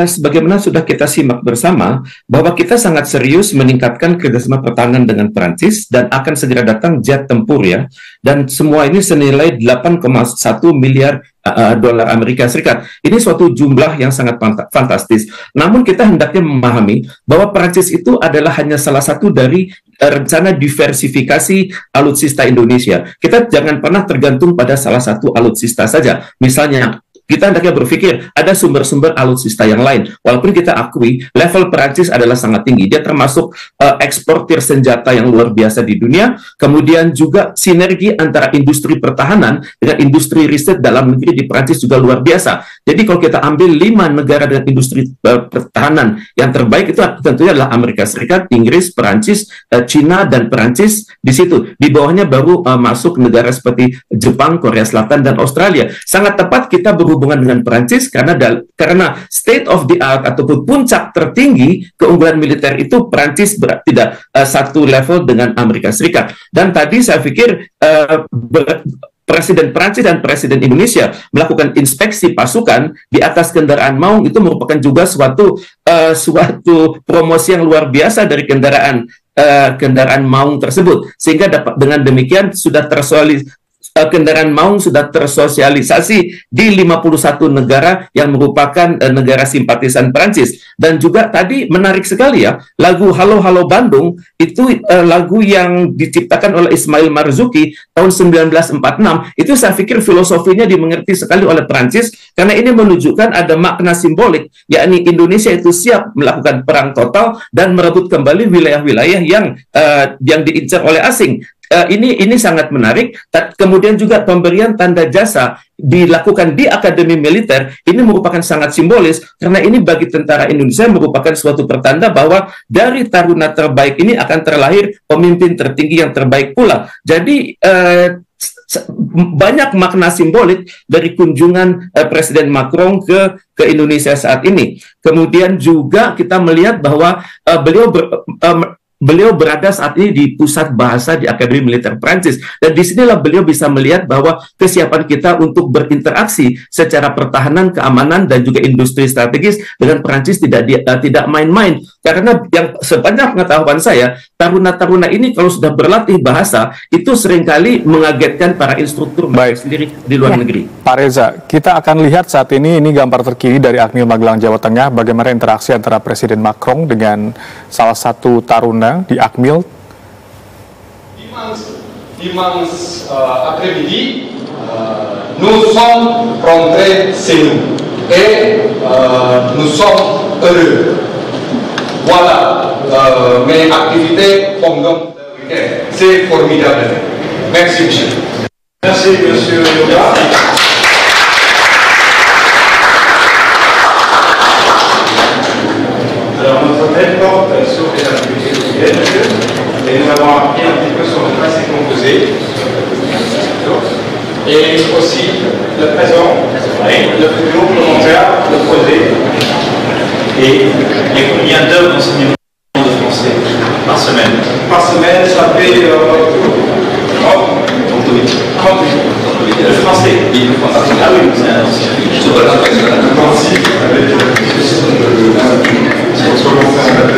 Sebagaimana sudah kita simak bersama, bahwa kita sangat serius meningkatkan kerjasama pertahanan dengan Perancis dan akan segera datang jet tempur ya. Dan semua ini senilai 8,1 miliar dolar Amerika Serikat. Ini suatu jumlah yang sangat fantastis. Namun kita hendaknya memahami bahwa Perancis itu adalah hanya salah satu dari rencana diversifikasi alutsista Indonesia. Kita jangan pernah tergantung pada salah satu alutsista saja. Misalnya, kita hendaknya berpikir ada sumber-sumber alutsista yang lain. Walaupun kita akui level Perancis adalah sangat tinggi. Dia termasuk eksportir senjata yang luar biasa di dunia. Kemudian juga sinergi antara industri pertahanan dengan industri riset dalam negeri di Perancis juga luar biasa. Jadi kalau kita ambil 5 negara dengan industri pertahanan yang terbaik, itu tentunya adalah Amerika Serikat, Inggris, Perancis, Cina, dan Perancis di situ. Di bawahnya baru masuk negara seperti Jepang, Korea Selatan, dan Australia. Sangat tepat kita berhubungan dengan Perancis karena state of the art ataupun puncak tertinggi keunggulan militer itu Perancis tidak satu level dengan Amerika Serikat. Dan tadi saya pikir Presiden Perancis dan Presiden Indonesia melakukan inspeksi pasukan di atas kendaraan maung itu merupakan juga suatu promosi yang luar biasa dari kendaraan maung tersebut, sehingga dengan demikian sudah kendaraan maung sudah tersosialisasi di 51 negara yang merupakan negara simpatisan Perancis. Dan juga tadi menarik sekali ya, lagu Halo Halo Bandung itu lagu yang diciptakan oleh Ismail Marzuki tahun 1946. Itu saya pikir filosofinya dimengerti sekali oleh Perancis, karena ini menunjukkan ada makna simbolik, yakni Indonesia itu siap melakukan perang total dan merebut kembali wilayah-wilayah yang diincar oleh asing. ini sangat menarik. Kemudian juga pemberian tanda jasa dilakukan di Akademi Militer ini merupakan sangat simbolis karena ini bagi tentara Indonesia merupakan suatu pertanda bahwa dari taruna terbaik ini akan terlahir pemimpin tertinggi yang terbaik pula. Jadi banyak makna simbolik dari kunjungan Presiden Macron ke Indonesia saat ini. Kemudian juga kita melihat bahwa beliau berada saat ini di pusat bahasa di Akademi Militer Prancis, dan disinilah beliau bisa melihat bahwa kesiapan kita untuk berinteraksi secara pertahanan, keamanan, dan juga industri strategis dengan Prancis tidak main-main. Karena yang sepanjang pengetahuan saya, taruna-taruna ini kalau sudah berlatih bahasa itu seringkali mengagetkan para instruktur sendiri di luar negeri. Pak Reza, kita akan lihat saat ini gambar terkini dari Akmil Magelang, Jawa Tengah, bagaimana interaksi antara Presiden Macron dengan salah satu taruna di Akmil. Dimanche après-midi, nous sommes rentrés chez nous et nous sommes heureux. Voilà mes activités pendant le week-end. C'est formidable. Merci, monsieur. Merci, monsieur Yoga. Alors, notre hôtel porte sur les activités quotidiennes, monsieur, et nous avons appris un petit peu sur le principe composé, et aussi le présent, le futur, le commentaire, le projet, et combien d'heures d'enseignement de français par semaine? Par semaine, ça fait 38. Le français. Ah oui, c'est un ancien. Sur le principe,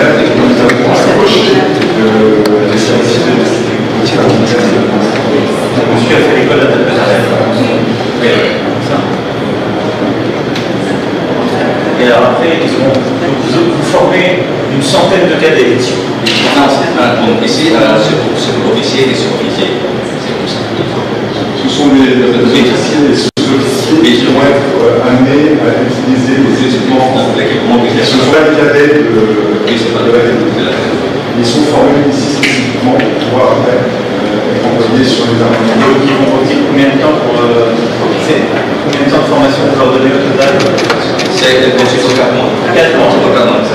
avec nous avons approché des services de monsieur a fait l'école d'interprétation. Et alors après, vous formez une centaine de cadets. Donc ici, c'est officier et sous-officier. Ce sont les officiers et sous-officiers qui vont être amenés à utiliser les équipements. Ce sont les cadets de la République. Ils sont formés ici spécifiquement pour pouvoir après être envoyés sur les armes. Donc ils vont partir combien de temps pour combien de temps de formation vous leur donnez au total? C'est 4 mois. 4 mois.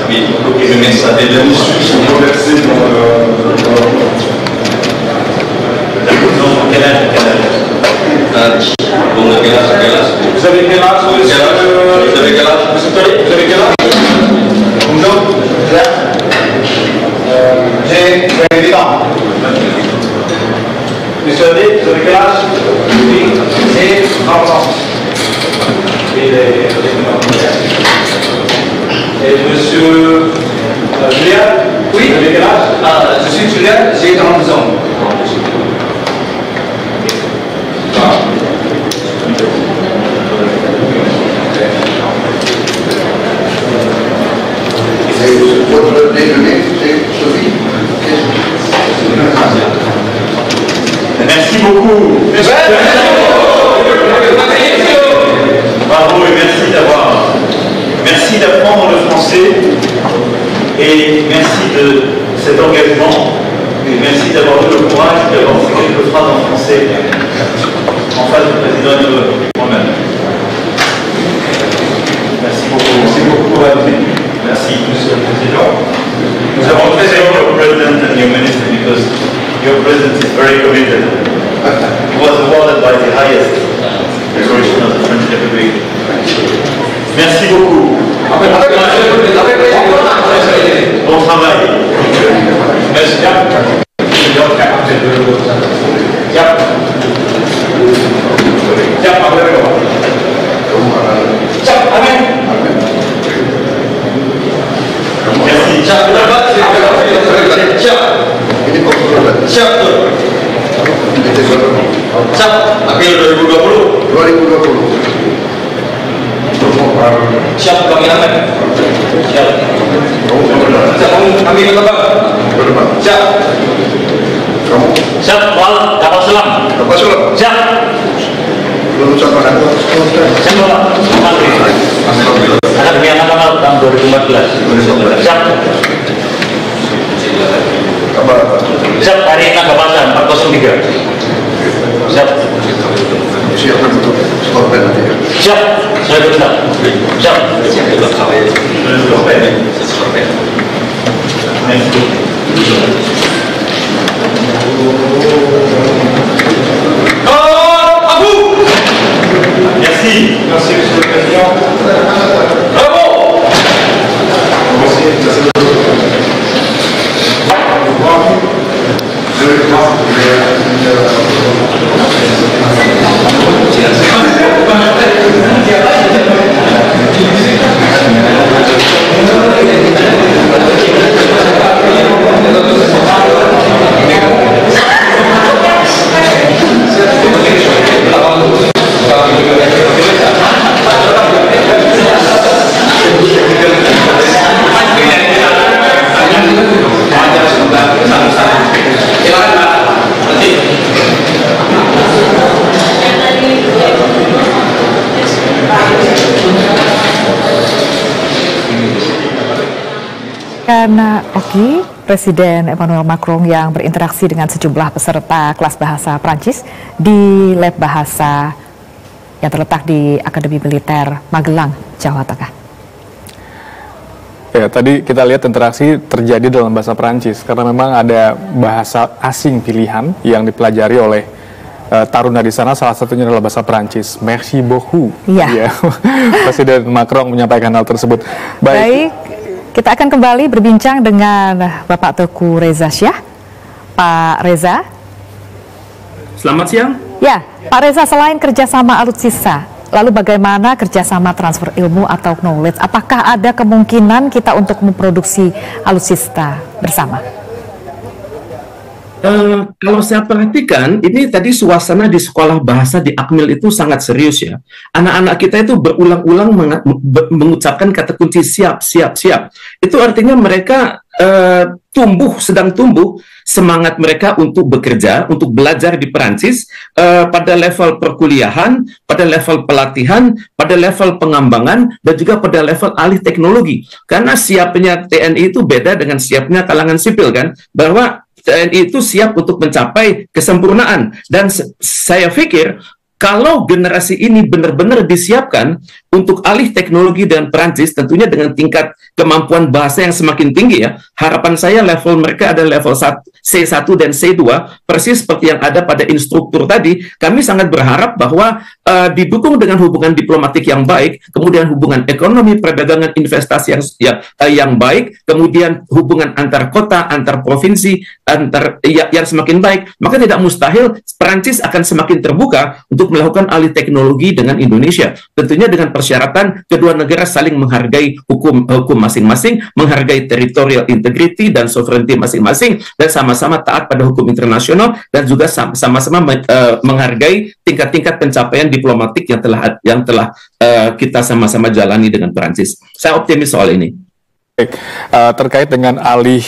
Oui, donc je mets ça dès le issus sont reversés dans quel âge? Vous avez quel âge? Vous avez quel âge? Vous avez quel âge? Vous avez quel âge? J'ai 20 ans. Monsieur Adé, vous avez quel âge? Oui, j'ai 30 ans. Et monsieur Julien? Oui. Vous avez quel âge? Je suis Julien, j'ai 32 ans. Votre déjeuner, c'est Sophie. Merci beaucoup. Bravo et merci d'apprendre le français et merci de cet engagement et merci d'avoir eu le courage d'avoir fait quelques phrases en français en face du président et moi-même. Merci beaucoup. Merci beaucoup. Merci, Monsieur le Président. Nous avons très aimé your President and your Minister because your President is very committed. He was awarded by the highest decoration of the French Republic. Merci beaucoup. Bon travail. Merci. April 2020. Siap kami aman. Siap. Kami ke siap. Kamu siap wal kapal selam. Kapal selam. Siap. Lulusan mana? Siap. Akademi Angkatan tahun 2014. Siap. Siap hari Nagabasan 403. 03. Siap. Siap untuk skor penalti. Siap. Saya bersiap. Siap. Merci. Merci, Monsieur le Président. Bravo. Karena Presiden Emmanuel Macron yang berinteraksi dengan sejumlah peserta kelas bahasa Prancis di lab bahasa yang terletak di Akademi Militer Magelang, Jawa Tengah. Ya, tadi kita lihat interaksi terjadi dalam bahasa Prancis karena memang ada bahasa asing pilihan yang dipelajari oleh taruna di sana, salah satunya adalah bahasa Prancis. Merci beaucoup. Iya. Ya. Presiden Macron menyampaikan hal tersebut. Baik, kita akan kembali berbincang dengan Bapak Teguh Reza Syah. Pak Reza. Selamat siang. Ya, Pak Reza, selain kerjasama alutsista, lalu bagaimana kerjasama transfer ilmu atau knowledge? Apakah ada kemungkinan kita untuk memproduksi alutsista bersama? Kalau saya perhatikan, ini tadi suasana di sekolah bahasa di Akmil itu sangat serius ya. Anak-anak kita itu berulang-ulang mengucapkan kata kunci siap, siap, siap. Itu artinya mereka sedang tumbuh semangat mereka untuk bekerja, untuk belajar di Perancis pada level perkuliahan, pada level pelatihan, pada level pengembangan, dan juga pada level alih teknologi. Karena siapnya TNI itu beda dengan siapnya kalangan sipil kan, bahwa TNI itu siap untuk mencapai kesempurnaan. Dan saya pikir kalau generasi ini benar-benar disiapkan untuk alih teknologi dan Perancis, tentunya dengan tingkat kemampuan bahasa yang semakin tinggi ya, harapan saya level mereka ada level C1 dan C2, persis seperti yang ada pada instruktur tadi. Kami sangat berharap bahwa didukung dengan hubungan diplomatik yang baik, kemudian hubungan ekonomi, perdagangan, investasi yang baik, kemudian hubungan antar kota, antar provinsi, yang semakin baik, maka tidak mustahil Perancis akan semakin terbuka untuk melakukan alih teknologi dengan Indonesia. Tentunya dengan persyaratan kedua negara saling menghargai hukum masing-masing, menghargai territorial integrity dan sovereignty masing-masing, dan sama-sama taat pada hukum internasional, dan juga sama-sama menghargai tingkat-tingkat pencapaian diplomatik yang telah kita sama-sama jalani dengan Perancis. Saya optimis soal ini. Terkait dengan alih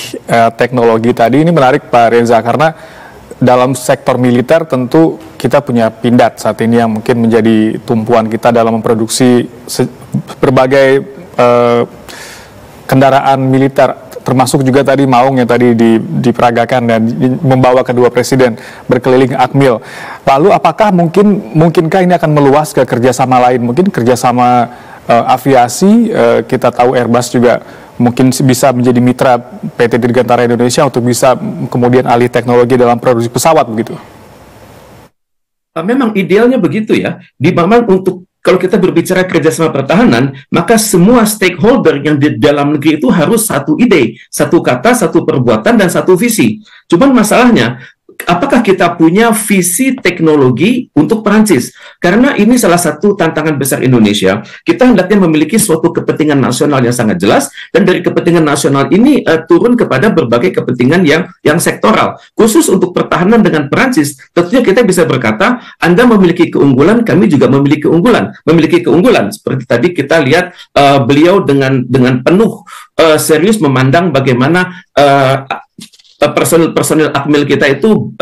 teknologi tadi, ini menarik Pak Reza, karena dalam sektor militer tentu kita punya pindad saat ini yang mungkin menjadi tumpuan kita dalam memproduksi berbagai kendaraan militer, termasuk juga tadi Maung yang tadi diperagakan dan membawa kedua presiden berkeliling Akmil. Lalu apakah mungkinkah ini akan meluas ke kerjasama lain, mungkin kerjasama aviasi? Kita tahu Airbus juga mungkin bisa menjadi mitra PT Dirgantara Indonesia untuk bisa kemudian alih teknologi dalam produksi pesawat begitu. Memang idealnya begitu ya. Memang kalau kita berbicara kerjasama pertahanan, maka semua stakeholder yang di dalam negeri itu harus satu ide, satu kata, satu perbuatan, dan satu visi. Cuman masalahnya, apakah kita punya visi teknologi untuk Perancis? Karena ini salah satu tantangan besar Indonesia. Kita hendaknya memiliki suatu kepentingan nasional yang sangat jelas, dan dari kepentingan nasional ini turun kepada berbagai kepentingan yang sektoral. Khusus untuk pertahanan dengan Perancis, tentunya kita bisa berkata, Anda memiliki keunggulan, kami juga memiliki keunggulan. Seperti tadi kita lihat beliau dengan penuh serius memandang bagaimana personil Akmil kita itu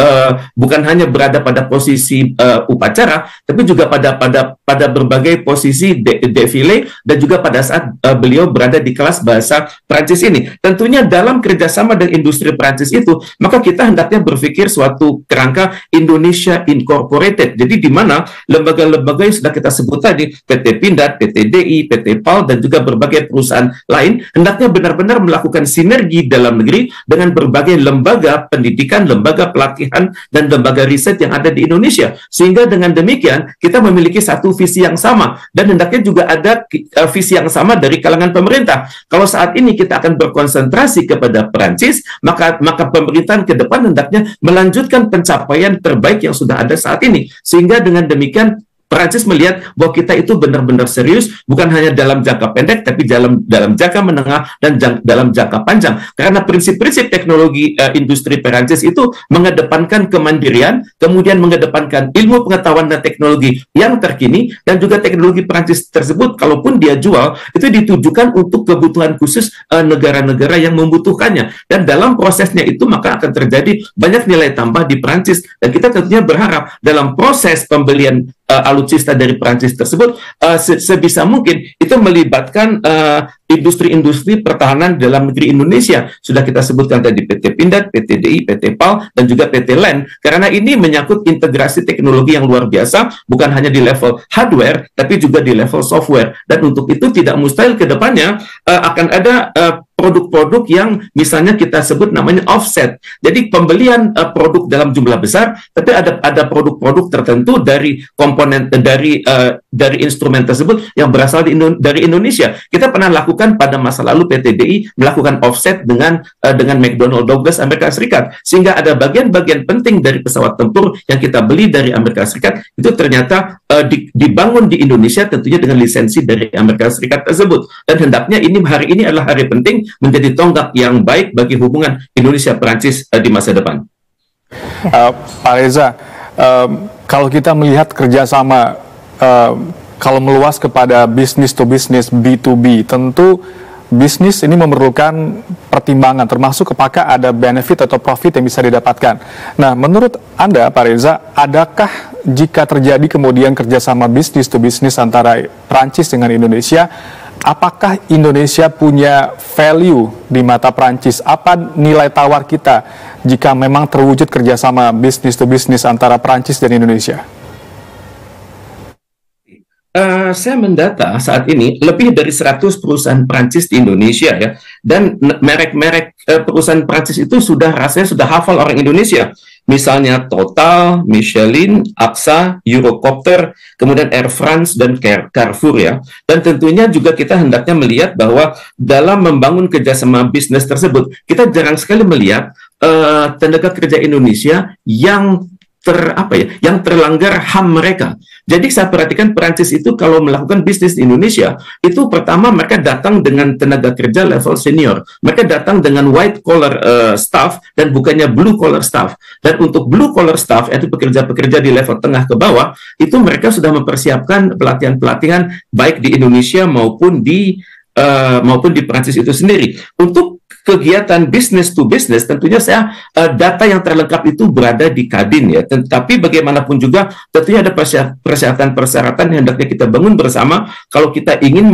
bukan hanya berada pada posisi upacara, tapi juga pada berbagai posisi defile dan juga pada saat beliau berada di kelas bahasa Prancis ini. Tentunya dalam kerjasama dengan industri Prancis itu, maka kita hendaknya berpikir suatu kerangka Indonesia Incorporated. Jadi di mana lembaga-lembaga yang sudah kita sebut tadi, PT Pindad, PT DI, PT PAL, dan juga berbagai perusahaan lain, hendaknya benar-benar melakukan sinergi dalam negeri dengan berbagai lembaga pendidikan, lembaga pelatihan, dan lembaga riset yang ada di Indonesia. Sehingga dengan demikian, kita memiliki satu visi yang sama, dan hendaknya juga ada visi yang sama dari kalangan pemerintah. Kalau saat ini kita akan berkonsentrasi kepada Perancis, maka pemerintahan ke depan hendaknya melanjutkan pencapaian terbaik yang sudah ada saat ini. Sehingga dengan demikian, Perancis melihat bahwa kita itu benar-benar serius, bukan hanya dalam jangka pendek, tapi dalam jangka menengah dan dalam jangka panjang. Karena prinsip-prinsip teknologi industri Perancis itu mengedepankan kemandirian, kemudian mengedepankan ilmu pengetahuan dan teknologi yang terkini, dan juga teknologi Perancis tersebut, kalaupun dia jual, itu ditujukan untuk kebutuhan khusus negara-negara yang membutuhkannya. Dan dalam prosesnya itu maka akan terjadi banyak nilai tambah di Perancis. Dan kita tentunya berharap dalam proses pembelian alutsista dari Perancis tersebut sebisa mungkin itu melibatkan industri-industri pertahanan dalam negeri Indonesia. Sudah kita sebutkan tadi PT Pindad, PT DI, PT PAL, dan juga PT LEN, karena ini menyangkut integrasi teknologi yang luar biasa, bukan hanya di level hardware, tapi juga di level software. Dan untuk itu tidak mustahil ke depannya akan ada produk-produk yang misalnya kita sebut namanya offset. Jadi pembelian produk dalam jumlah besar, tapi ada produk-produk tertentu dari komponen dari instrumen tersebut yang berasal dari Indonesia. Kita pernah lakukan pada masa lalu PT DI melakukan offset dengan McDonnell Douglas Amerika Serikat, sehingga ada bagian-bagian penting dari pesawat tempur yang kita beli dari Amerika Serikat itu ternyata dibangun di Indonesia, tentunya dengan lisensi dari Amerika Serikat tersebut. Dan hendaknya hari ini adalah hari penting, menjadi tonggak yang baik bagi hubungan Indonesia-Perancis di masa depan. Pak Reza, kalau kita melihat kerjasama, kalau meluas kepada business to business, B2B, tentu bisnis ini memerlukan pertimbangan, termasuk apakah ada benefit atau profit yang bisa didapatkan. Nah, menurut Anda, Pak Reza, adakah jika terjadi kemudian kerjasama bisnis to bisnis antara Perancis dengan Indonesia, apakah Indonesia punya value di mata Perancis? Apa nilai tawar kita jika memang terwujud kerjasama bisnis to bisnis antara Perancis dan Indonesia? Saya mendata saat ini lebih dari 100 perusahaan Perancis di Indonesia ya, dan merek-merek perusahaan Perancis itu rasanya sudah hafal orang Indonesia. Misalnya Total, Michelin, AXA, Eurocopter, kemudian Air France, dan Carrefour ya. Dan tentunya juga kita hendaknya melihat bahwa dalam membangun kerjasama bisnis tersebut, kita jarang sekali melihat tenaga kerja Indonesia yang terlanggar HAM mereka. Jadi saya perhatikan Perancis itu kalau melakukan bisnis di Indonesia, itu pertama mereka datang dengan tenaga kerja level senior. Mereka datang dengan white collar staff dan bukannya blue collar staff. Dan untuk blue collar staff, yaitu pekerja-pekerja di level tengah ke bawah, itu mereka sudah mempersiapkan pelatihan-pelatihan baik di Indonesia maupun di Perancis itu sendiri. Untuk kegiatan business to business, tentunya data yang terlengkap itu berada di Kadin ya. Tapi bagaimanapun juga tentunya ada persyaratan-persyaratan yang hendaknya kita bangun bersama kalau kita ingin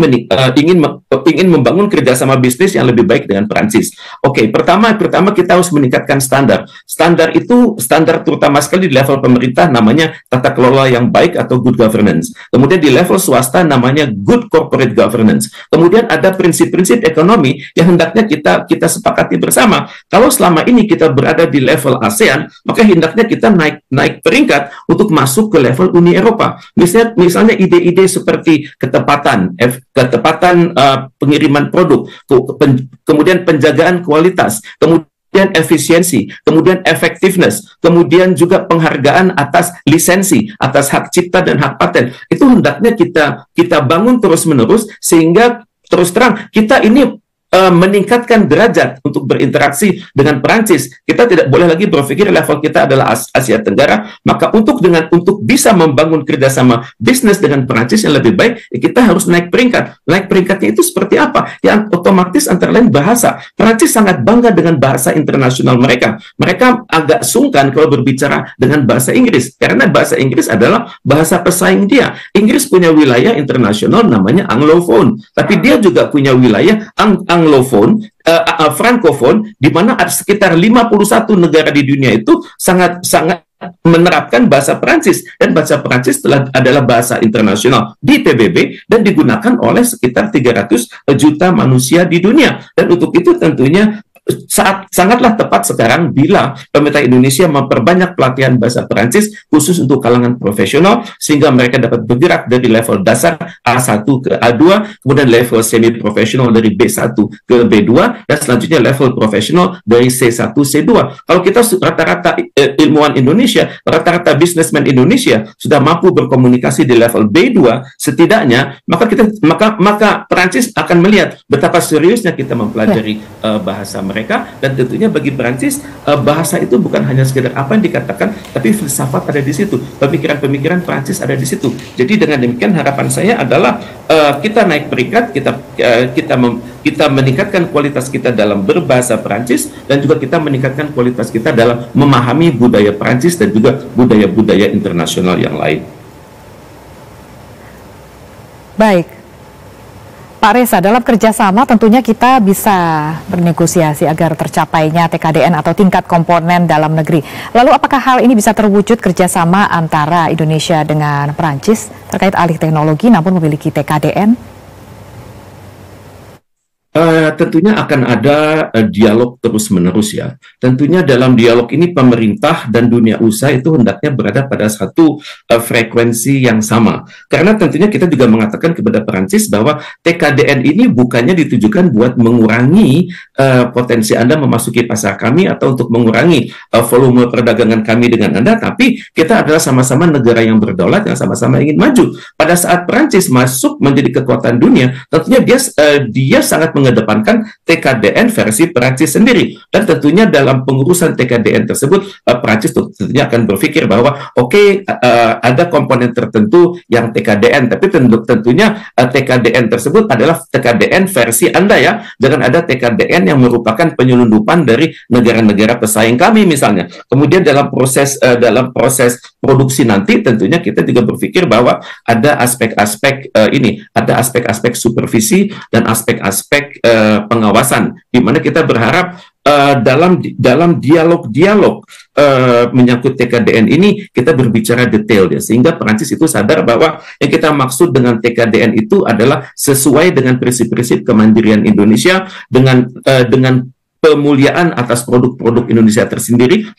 membangun kerjasama bisnis yang lebih baik dengan Perancis. Oke, pertama kita harus meningkatkan standar. Standar itu terutama sekali di level pemerintah namanya tata kelola yang baik atau good governance. Kemudian di level swasta namanya good corporate governance. Kemudian ada prinsip-prinsip ekonomi yang hendaknya kita sepakati bersama. Kalau selama ini kita berada di level ASEAN, maka hendaknya kita naik peringkat untuk masuk ke level Uni Eropa. Misalnya ide-ide seperti ketepatan pengiriman produk, kemudian penjagaan kualitas, kemudian efisiensi, kemudian effectiveness, kemudian juga penghargaan atas lisensi, atas hak cipta dan hak paten. Itu hendaknya kita bangun terus-menerus, sehingga terus terang kita ini meningkatkan derajat untuk berinteraksi dengan Perancis, kita tidak boleh lagi berpikir level kita adalah Asia Tenggara. Maka untuk bisa membangun kerjasama bisnis dengan Perancis yang lebih baik, kita harus naik peringkat. Naik peringkatnya itu seperti apa? Yang otomatis antara lain bahasa. Perancis sangat bangga dengan bahasa internasional mereka. Mereka agak sungkan kalau berbicara dengan bahasa Inggris, karena bahasa Inggris adalah bahasa pesaing dia. Inggris punya wilayah internasional namanya Anglophone, tapi dia juga punya wilayah Anglophone, Francophone, di mana ada sekitar 51 negara di dunia itu sangat menerapkan bahasa Perancis, dan bahasa Perancis adalah bahasa internasional di PBB dan digunakan oleh sekitar 300 juta manusia di dunia. Dan untuk itu tentunya sangatlah tepat sekarang bila pemerintah Indonesia memperbanyak pelatihan bahasa Perancis khusus untuk kalangan profesional, sehingga mereka dapat bergerak dari level dasar A1 ke A2, kemudian level semi profesional dari B1 ke B2, dan selanjutnya level profesional dari C1 C2. Kalau kita rata-rata ilmuwan Indonesia, rata-rata bisnismen Indonesia sudah mampu berkomunikasi di level B2 setidaknya, maka Perancis akan melihat betapa seriusnya kita mempelajari bahasa mereka. Dan tentunya bagi Perancis, bahasa itu bukan hanya sekedar apa yang dikatakan, tapi filsafat ada di situ, pemikiran-pemikiran Perancis ada di situ. Jadi dengan demikian harapan saya adalah kita naik peringkat, kita meningkatkan kualitas kita dalam berbahasa Perancis, dan juga kita meningkatkan kualitas kita dalam memahami budaya Perancis dan juga budaya-budaya internasional yang lain. Baik, Pak Reza, dalam kerjasama tentunya kita bisa bernegosiasi agar tercapainya TKDN atau tingkat komponen dalam negeri. Lalu apakah hal ini bisa terwujud kerjasama antara Indonesia dengan Perancis terkait alih teknologi namun memiliki TKDN? Tentunya akan ada dialog terus-menerus ya. Tentunya dalam dialog ini pemerintah dan dunia usaha itu hendaknya berada pada satu frekuensi yang sama. Karena tentunya kita juga mengatakan kepada Perancis bahwa TKDN ini bukannya ditujukan buat mengurangi potensi Anda memasuki pasar kami atau untuk mengurangi volume perdagangan kami dengan Anda, tapi kita adalah sama-sama negara yang berdaulat yang sama-sama ingin maju. Pada saat Perancis masuk menjadi kekuatan dunia, tentunya dia sangat mengedepankan TKDN versi Perancis sendiri, dan tentunya dalam pengurusan TKDN tersebut Perancis tentunya akan berpikir bahwa ada komponen tertentu yang TKDN, tapi tentunya TKDN tersebut adalah TKDN versi Anda ya, jangan ada TKDN yang merupakan penyelundupan dari negara-negara pesaing kami misalnya. Kemudian dalam proses produksi nanti tentunya kita juga berpikir bahwa ada aspek-aspek ada aspek-aspek supervisi dan aspek-aspek pengawasan, di mana kita berharap dalam dialog menyangkut TKDN ini kita berbicara detail ya, sehingga Perancis itu sadar bahwa yang kita maksud dengan TKDN itu adalah sesuai dengan prinsip-prinsip kemandirian Indonesia, dengan pemuliaan atas produk-produk Indonesia tersendiri,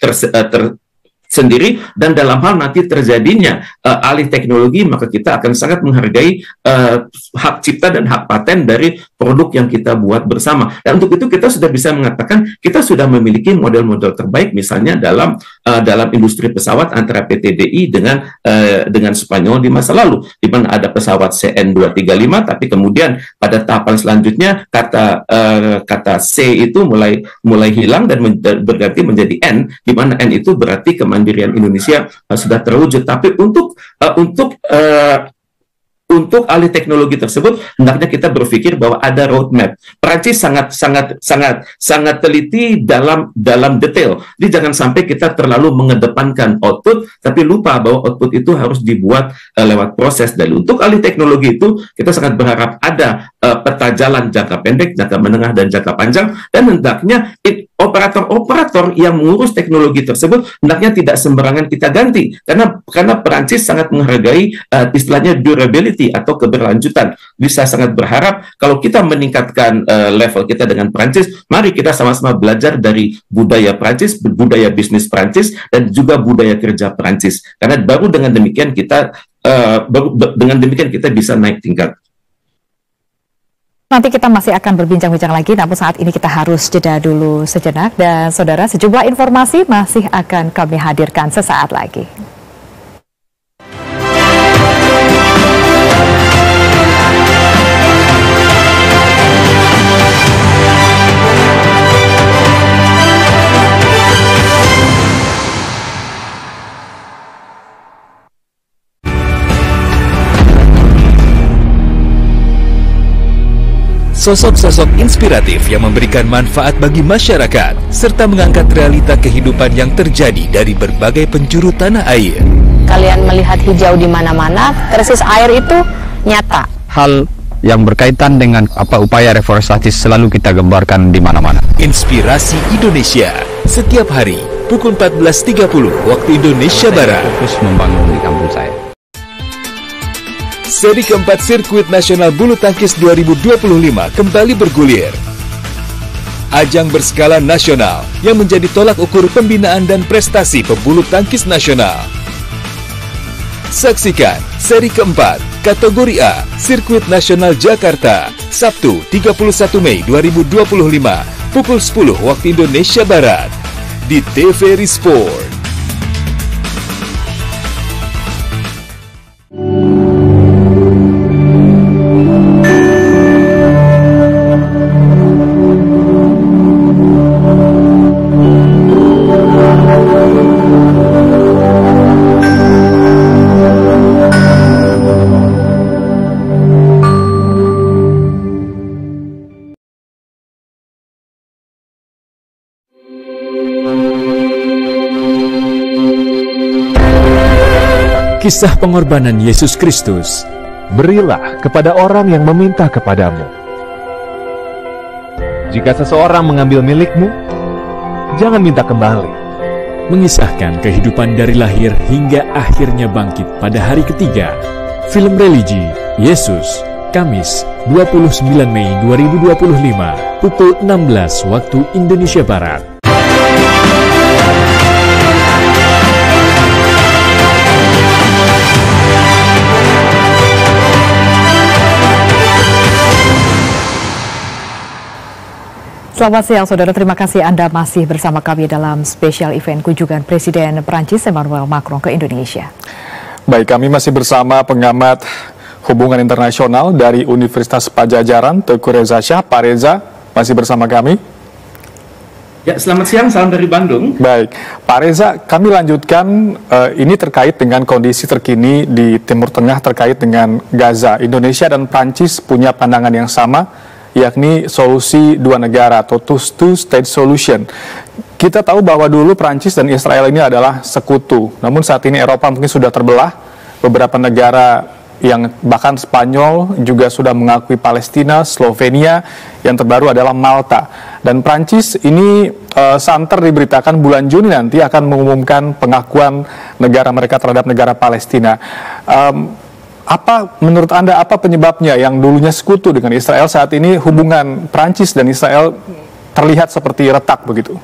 dan dalam hal nanti terjadinya alih teknologi, maka kita akan sangat menghargai hak cipta dan hak paten dari produk yang kita buat bersama. Dan untuk itu kita sudah bisa mengatakan kita sudah memiliki model-model terbaik, misalnya dalam industri pesawat antara PT-DI dengan Spanyol di masa lalu, di mana ada pesawat CN235, tapi kemudian pada tahapan selanjutnya kata C itu mulai hilang dan berganti menjadi N, di mana N itu berarti kemandirian Indonesia sudah terwujud. Tapi untuk alih teknologi tersebut hendaknya kita berpikir bahwa ada roadmap. Perancis sangat teliti dalam detail. Jadi jangan sampai kita terlalu mengedepankan output tapi lupa bahwa output itu harus dibuat lewat proses. Dan untuk alih teknologi itu kita sangat berharap ada peta jalan jangka pendek, jangka menengah, dan jangka panjang, dan hendaknya operator-operator yang mengurus teknologi tersebut hendaknya tidak sembarangan kita ganti, karena Perancis sangat menghargai istilahnya durability atau keberlanjutan. Bisa sangat berharap kalau kita meningkatkan level kita dengan Perancis, mari kita sama-sama belajar dari budaya Perancis, budaya bisnis Perancis, dan juga budaya kerja Perancis, karena baru dengan demikian kita bisa naik tingkat. Nanti kita masih akan berbincang-bincang lagi, namun saat ini kita harus jeda dulu sejenak. Dan saudara, sejumlah informasi masih akan kami hadirkan sesaat lagi. Sosok-sosok inspiratif yang memberikan manfaat bagi masyarakat, serta mengangkat realita kehidupan yang terjadi dari berbagai penjuru tanah air. Kalian melihat hijau di mana-mana, krisis air itu nyata. Hal yang berkaitan dengan upaya reforestasi selalu kita gambarkan di mana-mana. Inspirasi Indonesia, setiap hari pukul 14.30 waktu Indonesia Barat. Fokus membangun di kampung saya. Seri keempat Sirkuit Nasional Bulu Tangkis 2025 kembali bergulir. Ajang berskala nasional yang menjadi tolak ukur pembinaan dan prestasi pebulu tangkis nasional. Saksikan seri keempat kategori A Sirkuit Nasional Jakarta, Sabtu 31 Mei 2025 pukul 10 waktu Indonesia Barat di TVRI Sport. Kisah pengorbanan Yesus Kristus. Berilah kepada orang yang meminta kepadamu. Jika seseorang mengambil milikmu, jangan minta kembali. Mengisahkan kehidupan dari lahir hingga akhirnya bangkit pada hari ketiga. Film religi Yesus, Kamis 29 Mei 2025 pukul 16 waktu Indonesia Barat. Selamat siang, saudara. Terima kasih Anda masih bersama kami dalam spesial event kunjungan Presiden Prancis Emmanuel Macron ke Indonesia. Baik, kami masih bersama pengamat hubungan internasional dari Universitas Padjadjaran, Teuku Reza Shah. Pak Reza, masih bersama kami? Ya, selamat siang, salam dari Bandung. Baik, Pak Reza, kami lanjutkan ini terkait dengan kondisi terkini di Timur Tengah terkait dengan Gaza. Indonesia dan Prancis punya pandangan yang sama, yakni solusi dua negara atau two-state solution. Kita tahu bahwa dulu Prancis dan Israel ini adalah sekutu. Namun saat ini Eropa mungkin sudah terbelah. Beberapa negara yang bahkan Spanyol juga sudah mengakui Palestina, Slovenia, yang terbaru adalah Malta. Dan Prancis ini santer diberitakan bulan Juni nanti akan mengumumkan pengakuan negara mereka terhadap negara Palestina. Apa menurut Anda, apa penyebabnya yang dulunya sekutu dengan Israel saat ini hubungan Prancis dan Israel terlihat seperti retak begitu?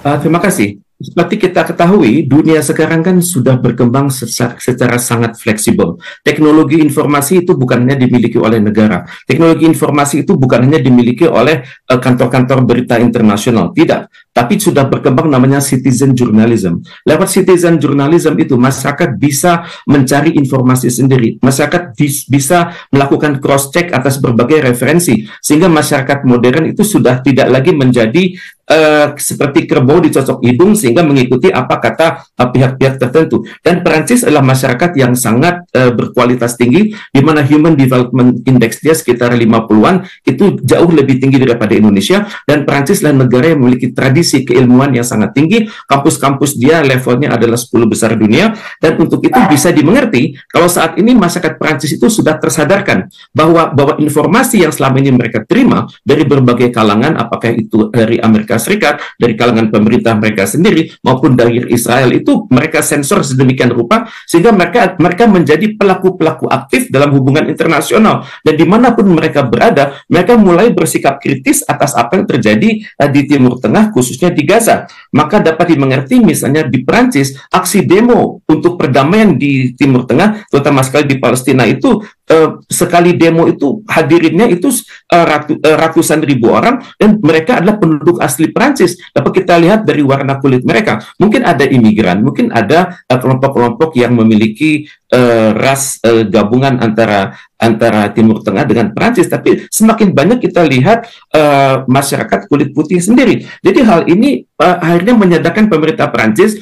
Terima kasih. Seperti kita ketahui, dunia sekarang kan sudah berkembang secara sangat fleksibel. Teknologi informasi itu bukan hanya dimiliki oleh negara. Teknologi informasi itu bukan hanya dimiliki oleh kantor-kantor berita internasional. Tidak. Tapi sudah berkembang namanya citizen journalism. Lewat citizen journalism itu, masyarakat bisa mencari informasi sendiri. Masyarakat bisa melakukan cross-check atas berbagai referensi. Sehingga masyarakat modern itu sudah tidak lagi menjadi seperti kerbau dicocok hidung sehingga mengikuti apa kata pihak-pihak tertentu. Dan Perancis adalah masyarakat yang sangat berkualitas tinggi, di mana Human Development Index dia sekitar 50-an, itu jauh lebih tinggi daripada Indonesia. Dan Perancis adalah negara yang memiliki tradisi keilmuan yang sangat tinggi. Kampus-kampus dia levelnya adalah 10 besar dunia. Dan untuk itu bisa dimengerti kalau saat ini masyarakat Perancis itu sudah tersadarkan bahwa informasi yang selama ini mereka terima dari berbagai kalangan, apakah itu dari Amerika Serikat, dari kalangan pemerintah mereka sendiri maupun dari Israel, itu mereka sensor sedemikian rupa sehingga mereka menjadi pelaku-pelaku aktif dalam hubungan internasional, dan dimanapun mereka berada mereka mulai bersikap kritis atas apa yang terjadi di Timur Tengah, khususnya di Gaza. Maka dapat dimengerti misalnya di Prancis aksi demo untuk perdamaian di Timur Tengah, terutama sekali di Palestina itu sekali demo itu hadirinnya itu ratusan ribu orang, dan mereka adalah penduduk asli Prancis. Dapat kita lihat dari warna kulit mereka. Mungkin ada imigran, mungkin ada kelompok-kelompok yang memiliki ras gabungan antara Timur Tengah dengan Prancis, tapi semakin banyak kita lihat masyarakat kulit putih sendiri. Jadi hal ini akhirnya menyadarkan pemerintah Prancis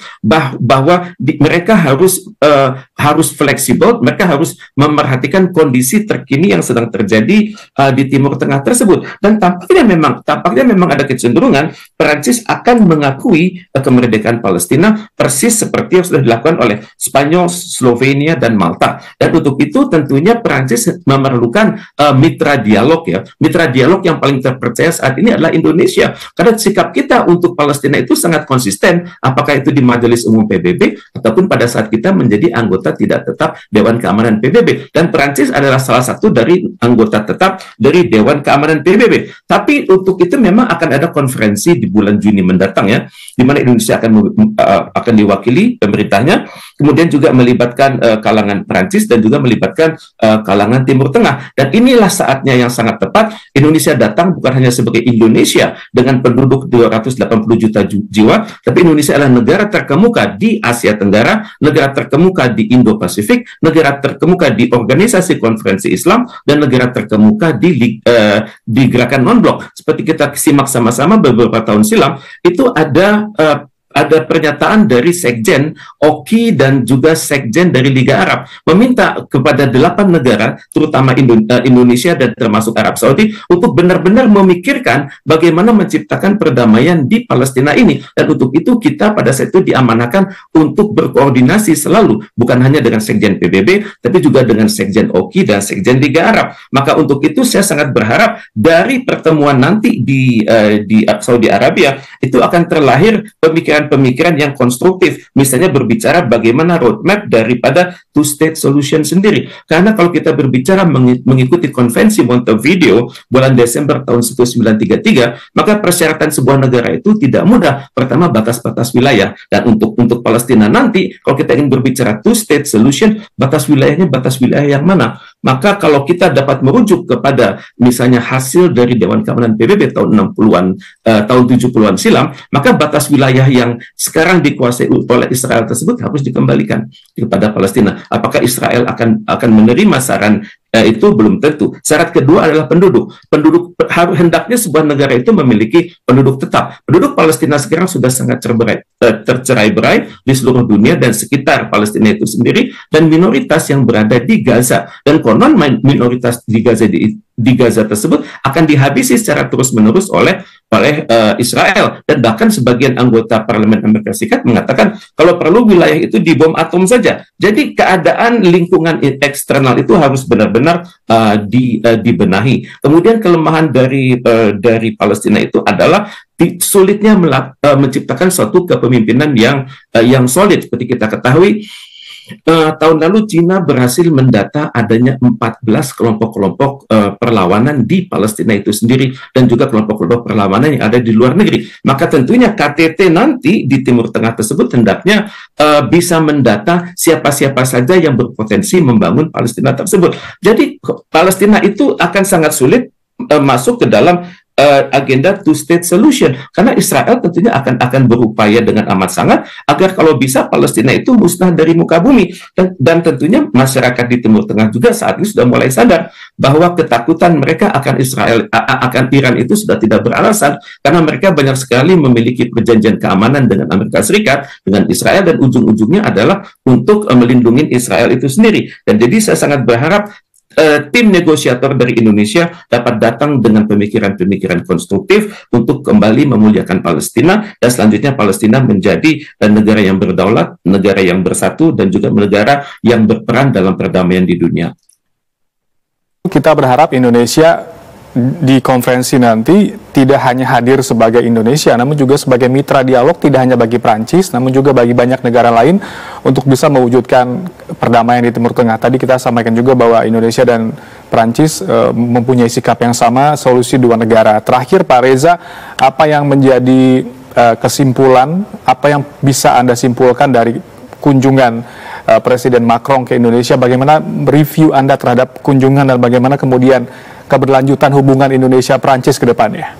bahwa mereka harus fleksibel, mereka harus memerhatikan dengan kondisi terkini yang sedang terjadi di Timur Tengah tersebut. Dan tampaknya memang ada kecenderungan Perancis akan mengakui kemerdekaan Palestina persis seperti yang sudah dilakukan oleh Spanyol, Slovenia, dan Malta. Dan untuk itu tentunya Perancis memerlukan mitra dialog ya. Mitra dialog yang paling terpercaya saat ini adalah Indonesia. Karena sikap kita untuk Palestina itu sangat konsisten, apakah itu di Majelis Umum PBB ataupun pada saat kita menjadi anggota tidak tetap Dewan Keamanan PBB. Dan Perancis adalah salah satu dari anggota tetap dari Dewan Keamanan PBB. Tapi untuk itu memang akan ada konferensi di bulan Juni mendatang ya, di mana Indonesia akan diwakili pemerintahnya, kemudian juga melibatkan kalangan Perancis dan juga melibatkan kalangan Timur Tengah. Dan inilah saatnya yang sangat tepat Indonesia datang bukan hanya sebagai Indonesia dengan penduduk 280 juta jiwa, tapi Indonesia adalah negara terkemuka di Asia Tenggara, negara terkemuka di Indo-Pasifik, negara terkemuka di Organisasi Konferensi Islam, dan negara terkemuka di gerakan non-blok. Seperti kita simak sama-sama beberapa tahun silam, itu ada pernyataan dari Sekjen Oki dan juga Sekjen dari Liga Arab meminta kepada 8 negara, terutama Indonesia dan termasuk Arab Saudi, untuk benar-benar memikirkan bagaimana menciptakan perdamaian di Palestina ini. Dan untuk itu kita pada saat itu diamanahkan untuk berkoordinasi selalu, bukan hanya dengan Sekjen PBB, tapi juga dengan Sekjen Oki dan Sekjen Liga Arab. Maka untuk itu saya sangat berharap dari pertemuan nanti di Saudi Arabia itu akan terlahir pemikiran yang konstruktif, misalnya berbicara bagaimana roadmap daripada two-state solution sendiri. Karena kalau kita berbicara mengikuti konvensi Montevideo bulan Desember tahun 1933, maka persyaratan sebuah negara itu tidak mudah. Pertama, batas-batas wilayah. Dan untuk Palestina nanti, kalau kita ingin berbicara two-state solution, batas wilayahnya batas wilayah yang mana? Maka kalau kita dapat merujuk kepada misalnya hasil dari Dewan Keamanan PBB tahun 60-an, tahun 70-an silam, maka batas wilayah yang sekarang dikuasai oleh Israel tersebut harus dikembalikan kepada Palestina. Apakah Israel akan menerima saran itu belum tentu. Syarat kedua adalah penduduk. Hendaknya sebuah negara itu memiliki penduduk tetap. Penduduk Palestina sekarang sudah sangat tercerai-berai di seluruh dunia dan sekitar Palestina itu sendiri, dan minoritas yang berada di Gaza. Dan konon minoritas di Gaza tersebut akan dihabisi secara terus-menerus oleh Israel. Dan bahkan sebagian anggota Parlemen Amerika Serikat mengatakan kalau perlu wilayah itu dibom atom saja. Jadi keadaan lingkungan eksternal itu harus benar-benar dibenahi. Kemudian kelemahan dari Palestina itu adalah sulitnya menciptakan suatu kepemimpinan yang solid. Seperti kita ketahui, tahun lalu Cina berhasil mendata adanya 14 kelompok-kelompok perlawanan di Palestina itu sendiri, dan juga kelompok-kelompok perlawanan yang ada di luar negeri. Maka tentunya KTT nanti di Timur Tengah tersebut hendaknya bisa mendata siapa-siapa saja yang berpotensi membangun Palestina tersebut. Jadi Palestina itu akan sangat sulit masuk ke dalam agenda two-state solution, karena Israel tentunya akan berupaya dengan amat sangat agar kalau bisa Palestina itu musnah dari muka bumi. Dan tentunya masyarakat di Timur Tengah juga saat ini sudah mulai sadar bahwa ketakutan mereka akan Iran itu sudah tidak beralasan, karena mereka banyak sekali memiliki perjanjian keamanan dengan Amerika Serikat, dengan Israel, dan ujung-ujungnya adalah untuk melindungi Israel itu sendiri. Dan jadi saya sangat berharap tim negosiator dari Indonesia dapat datang dengan pemikiran-pemikiran konstruktif untuk kembali memuliakan Palestina, dan selanjutnya Palestina menjadi negara yang berdaulat, negara yang bersatu, dan juga negara yang berperan dalam perdamaian di dunia. Kita berharap Indonesia di konferensi nanti tidak hanya hadir sebagai Indonesia, namun juga sebagai mitra dialog, tidak hanya bagi Prancis, namun juga bagi banyak negara lain untuk bisa mewujudkan perdamaian di Timur Tengah. Tadi kita sampaikan juga bahwa Indonesia dan Prancis mempunyai sikap yang sama, solusi dua negara. Terakhir Pak Reza, apa yang menjadi kesimpulan, apa yang bisa Anda simpulkan dari kunjungan Presiden Macron ke Indonesia? Bagaimana review Anda terhadap kunjungan dan bagaimana kemudian keberlanjutan hubungan Indonesia-Prancis ke depannya?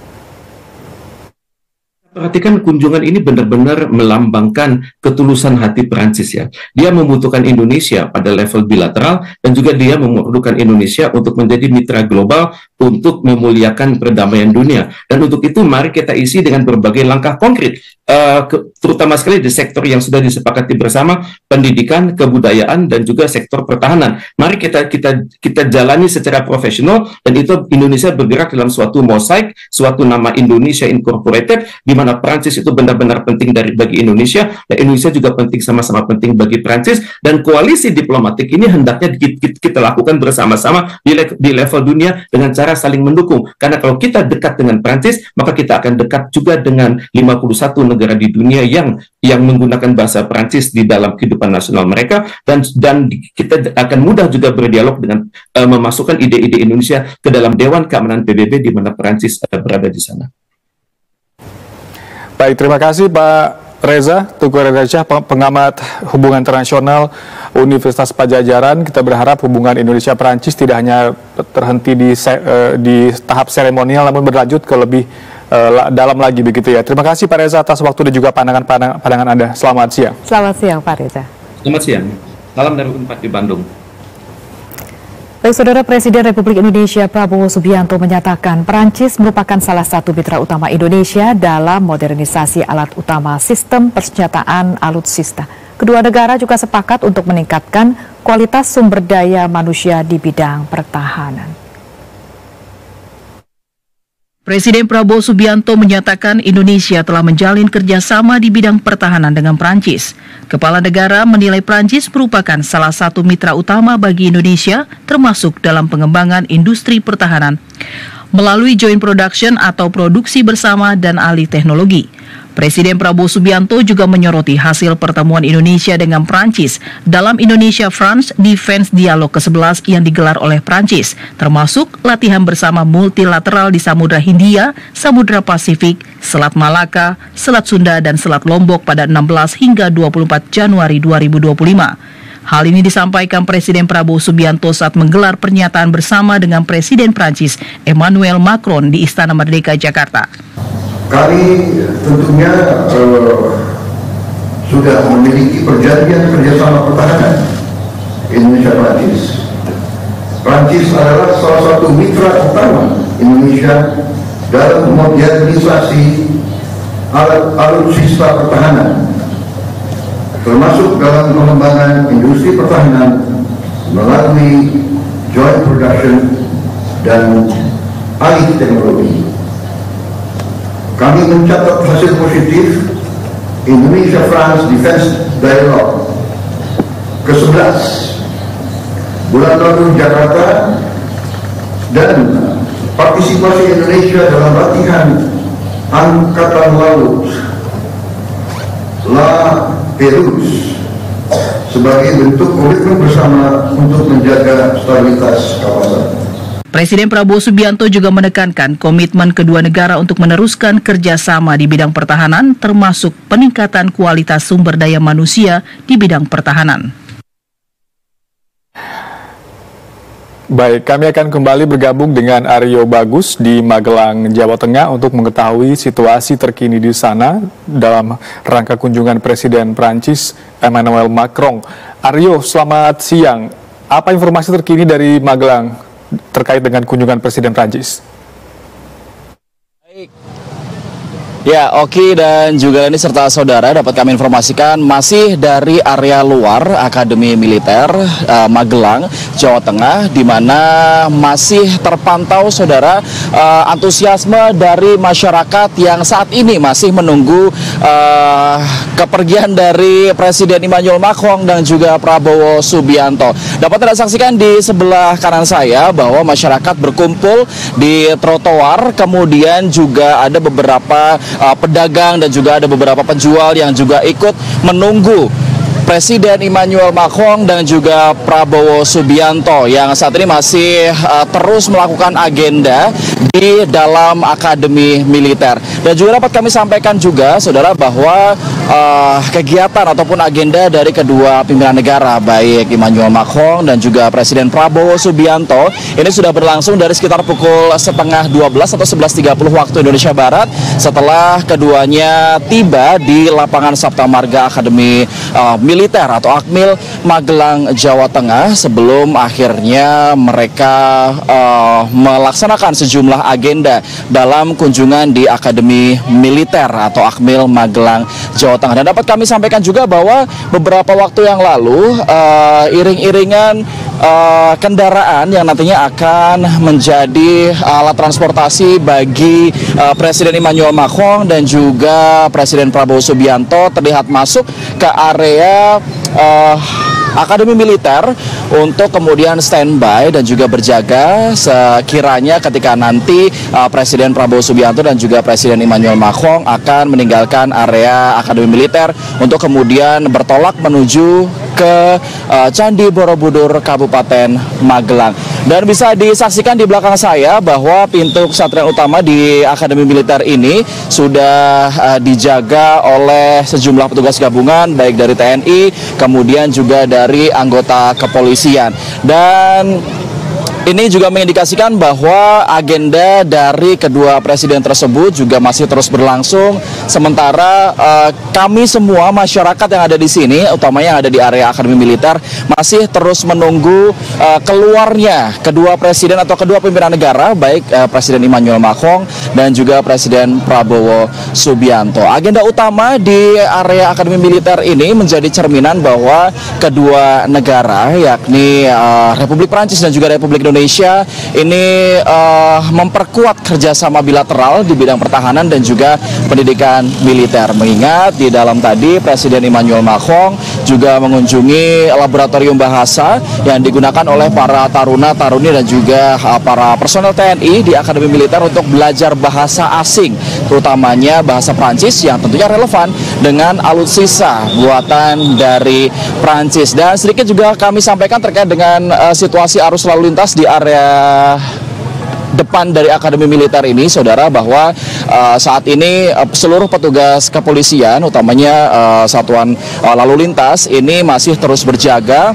Perhatikan kunjungan ini benar-benar melambangkan ketulusan hati Prancis ya. Dia membutuhkan Indonesia pada level bilateral dan juga dia memerlukan Indonesia untuk menjadi mitra global untuk memuliakan perdamaian dunia. Dan untuk itu mari kita isi dengan berbagai langkah konkret, terutama sekali di sektor yang sudah disepakati bersama, pendidikan, kebudayaan, dan juga sektor pertahanan. Mari kita jalani secara profesional dan itu Indonesia bergerak dalam suatu mosaik, suatu nama Indonesia Incorporated, di mana Prancis itu benar-benar penting bagi Indonesia, dan Indonesia juga penting, sama-sama penting bagi Prancis, dan koalisi diplomatik ini hendaknya kita lakukan bersama-sama di level dunia dengan cara saling mendukung. Karena kalau kita dekat dengan Prancis, maka kita akan dekat juga dengan 51 negara di dunia yang menggunakan bahasa Prancis di dalam kehidupan nasional mereka, dan kita akan mudah juga berdialog dengan memasukkan ide-ide Indonesia ke dalam Dewan Keamanan PBB di mana Prancis berada di sana. Baik, terima kasih Pak Reza, Teguh Reza Shah, pengamat hubungan internasional Universitas Padjadjaran. Kita berharap hubungan Indonesia-Prancis tidak hanya terhenti di tahap seremonial, namun berlanjut ke lebih dalam lagi begitu ya. Terima kasih Pak Reza atas waktu dan juga pandangan Anda. Selamat siang. Selamat siang Pak Reza. Selamat siang. Salam dari Unpad di Bandung. Baik, Saudara, Presiden Republik Indonesia Prabowo Subianto menyatakan Perancis merupakan salah satu mitra utama Indonesia dalam modernisasi alat utama sistem persenjataan alutsista. Kedua negara juga sepakat untuk meningkatkan kualitas sumber daya manusia di bidang pertahanan. Presiden Prabowo Subianto menyatakan Indonesia telah menjalin kerjasama di bidang pertahanan dengan Prancis. Kepala negara menilai Prancis merupakan salah satu mitra utama bagi Indonesia, termasuk dalam pengembangan industri pertahanan, melalui joint production atau produksi bersama dan alih teknologi. Presiden Prabowo Subianto juga menyoroti hasil pertemuan Indonesia dengan Prancis dalam Indonesia-France Defense Dialog ke-11 yang digelar oleh Prancis, termasuk latihan bersama multilateral di Samudra Hindia, Samudra Pasifik, Selat Malaka, Selat Sunda, dan Selat Lombok pada 16 hingga 24 Januari 2025. Hal ini disampaikan Presiden Prabowo Subianto saat menggelar pernyataan bersama dengan Presiden Prancis Emmanuel Macron di Istana Merdeka, Jakarta. Kami tentunya sudah memiliki perjanjian kerjasama pertahanan Indonesia-Prancis. Prancis adalah salah satu mitra utama Indonesia dalam modernisasi alutsista pertahanan, termasuk dalam pengembangan industri pertahanan melalui joint production dan alih teknologi. Kami mencatat hasil positif Indonesia-France Defense Dialog ke-11 bulan lalu di Jakarta, dan partisipasi Indonesia dalam latihan Angkatan Laut La Perouse sebagai bentuk komitmen bersama untuk menjaga stabilitas kawasan. Presiden Prabowo Subianto juga menekankan komitmen kedua negara untuk meneruskan kerjasama di bidang pertahanan, termasuk peningkatan kualitas sumber daya manusia di bidang pertahanan. Baik, kami akan kembali bergabung dengan Aryo Bagus di Magelang, Jawa Tengah untuk mengetahui situasi terkini di sana dalam rangka kunjungan Presiden Prancis Emmanuel Macron. Aryo, selamat siang. Apa informasi terkini dari Magelang terkait dengan kunjungan Presiden Prancis? Baik. Ya, Oki dan juga ini serta saudara dapat kami informasikan masih dari area luar Akademi Militer Magelang, Jawa Tengah, di mana masih terpantau saudara antusiasme dari masyarakat yang saat ini masih menunggu kepergian dari Presiden Emmanuel Macron dan juga Prabowo Subianto. Dapat Anda saksikan di sebelah kanan saya bahwa masyarakat berkumpul di trotoar, kemudian juga ada beberapa pedagang dan juga ada beberapa penjual yang juga ikut menunggu Presiden Emmanuel Macron dan juga Prabowo Subianto yang saat ini masih terus melakukan agenda di dalam Akademi Militer. Dan juga dapat kami sampaikan juga, saudara, bahwa kegiatan ataupun agenda dari kedua pimpinan negara, baik Emmanuel Macron dan juga Presiden Prabowo Subianto, ini sudah berlangsung dari sekitar pukul 11:30 atau 11:30 waktu Indonesia Barat, setelah keduanya tiba di lapangan Sapta Marga Akademi Militer atau Akmil Magelang, Jawa Tengah, sebelum akhirnya mereka melaksanakan sejumlah agenda dalam kunjungan di Akademi Militer atau Akmil Magelang, Jawa Tengah. Dan dapat kami sampaikan juga bahwa beberapa waktu yang lalu iring-iringan kendaraan yang nantinya akan menjadi alat transportasi bagi Presiden Emmanuel Macron dan juga Presiden Prabowo Subianto terlihat masuk ke area Akademi Militer untuk kemudian standby dan juga berjaga sekiranya ketika nanti Presiden Prabowo Subianto dan juga Presiden Emmanuel Macron akan meninggalkan area Akademi Militer untuk kemudian bertolak menuju ke Candi Borobudur, Kabupaten Magelang. Dan bisa disaksikan di belakang saya bahwa pintu kesatrian utama di Akademi Militer ini sudah dijaga oleh sejumlah petugas gabungan, baik dari TNI, kemudian juga dari anggota kepolisian. Dan ini juga mengindikasikan bahwa agenda dari kedua presiden tersebut juga masih terus berlangsung. Sementara kami semua masyarakat yang ada di sini, utamanya yang ada di area Akademi Militer, masih terus menunggu keluarnya kedua presiden atau kedua pimpinan negara, baik Presiden Emmanuel Macron dan juga Presiden Prabowo Subianto. Agenda utama di area Akademi Militer ini menjadi cerminan bahwa kedua negara, yakni Republik Prancis dan juga Republik Indonesia, ini memperkuat kerjasama bilateral di bidang pertahanan dan juga pendidikan militer. Mengingat di dalam tadi Presiden Emmanuel Macron juga mengunjungi laboratorium bahasa yang digunakan oleh para taruna-taruni dan juga para personel TNI di Akademi Militer untuk belajar bahasa asing, terutamanya bahasa Prancis yang tentunya relevan dengan alutsista buatan dari Prancis. Dan sedikit juga kami sampaikan terkait dengan situasi arus lalu lintas di area depan dari Akademi Militer ini, saudara, bahwa saat ini seluruh petugas kepolisian, utamanya satuan lalu lintas, ini masih terus berjaga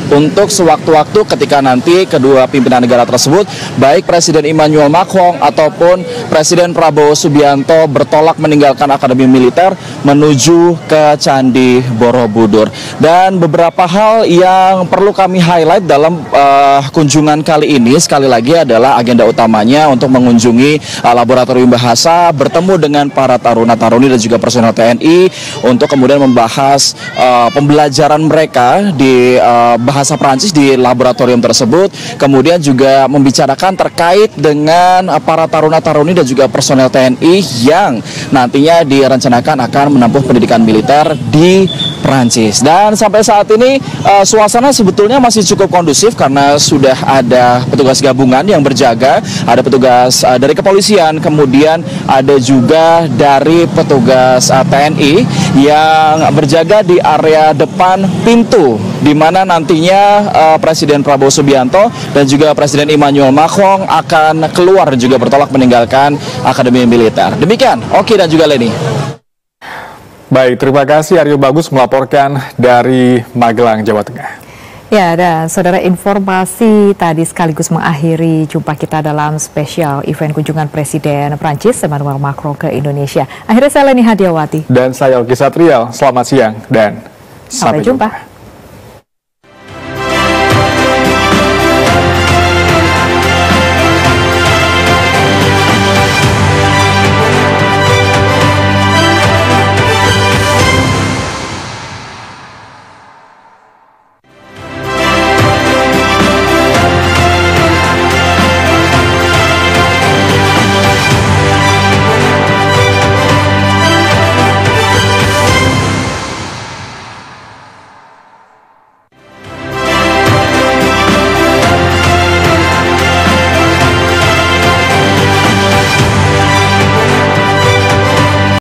untuk sewaktu-waktu ketika nanti kedua pimpinan negara tersebut, baik Presiden Emmanuel Macron ataupun Presiden Prabowo Subianto, bertolak meninggalkan Akademi Militer menuju ke Candi Borobudur. Dan beberapa hal yang perlu kami highlight dalam kunjungan kali ini, sekali lagi adalah agenda utamanya untuk mengunjungi laboratorium bahasa, bertemu dengan para taruna-taruni dan juga personel TNI untuk kemudian membahas pembelajaran mereka di bahasa Prancis di laboratorium tersebut, kemudian juga membicarakan terkait dengan para taruna-taruni dan juga personel TNI yang nantinya direncanakan akan menempuh pendidikan militer di Prancis. Dan sampai saat ini suasana sebetulnya masih cukup kondusif karena sudah ada petugas gabungan yang berjaga, ada petugas dari kepolisian, kemudian ada juga dari petugas TNI yang berjaga di area depan pintu, di mana nantinya Presiden Prabowo Subianto dan juga Presiden Emmanuel Macron akan keluar dan juga bertolak meninggalkan Akademi Militer. Demikian, Oki dan juga Leni. Baik, terima kasih Aryo Bagus melaporkan dari Magelang, Jawa Tengah. Ya, dan saudara, informasi tadi sekaligus mengakhiri jumpa kita dalam spesial event kunjungan Presiden Prancis Emmanuel Macron ke Indonesia. Akhirnya saya Leni Hadiawati. Dan saya Oki Satrial, selamat siang dan sampai jumpa.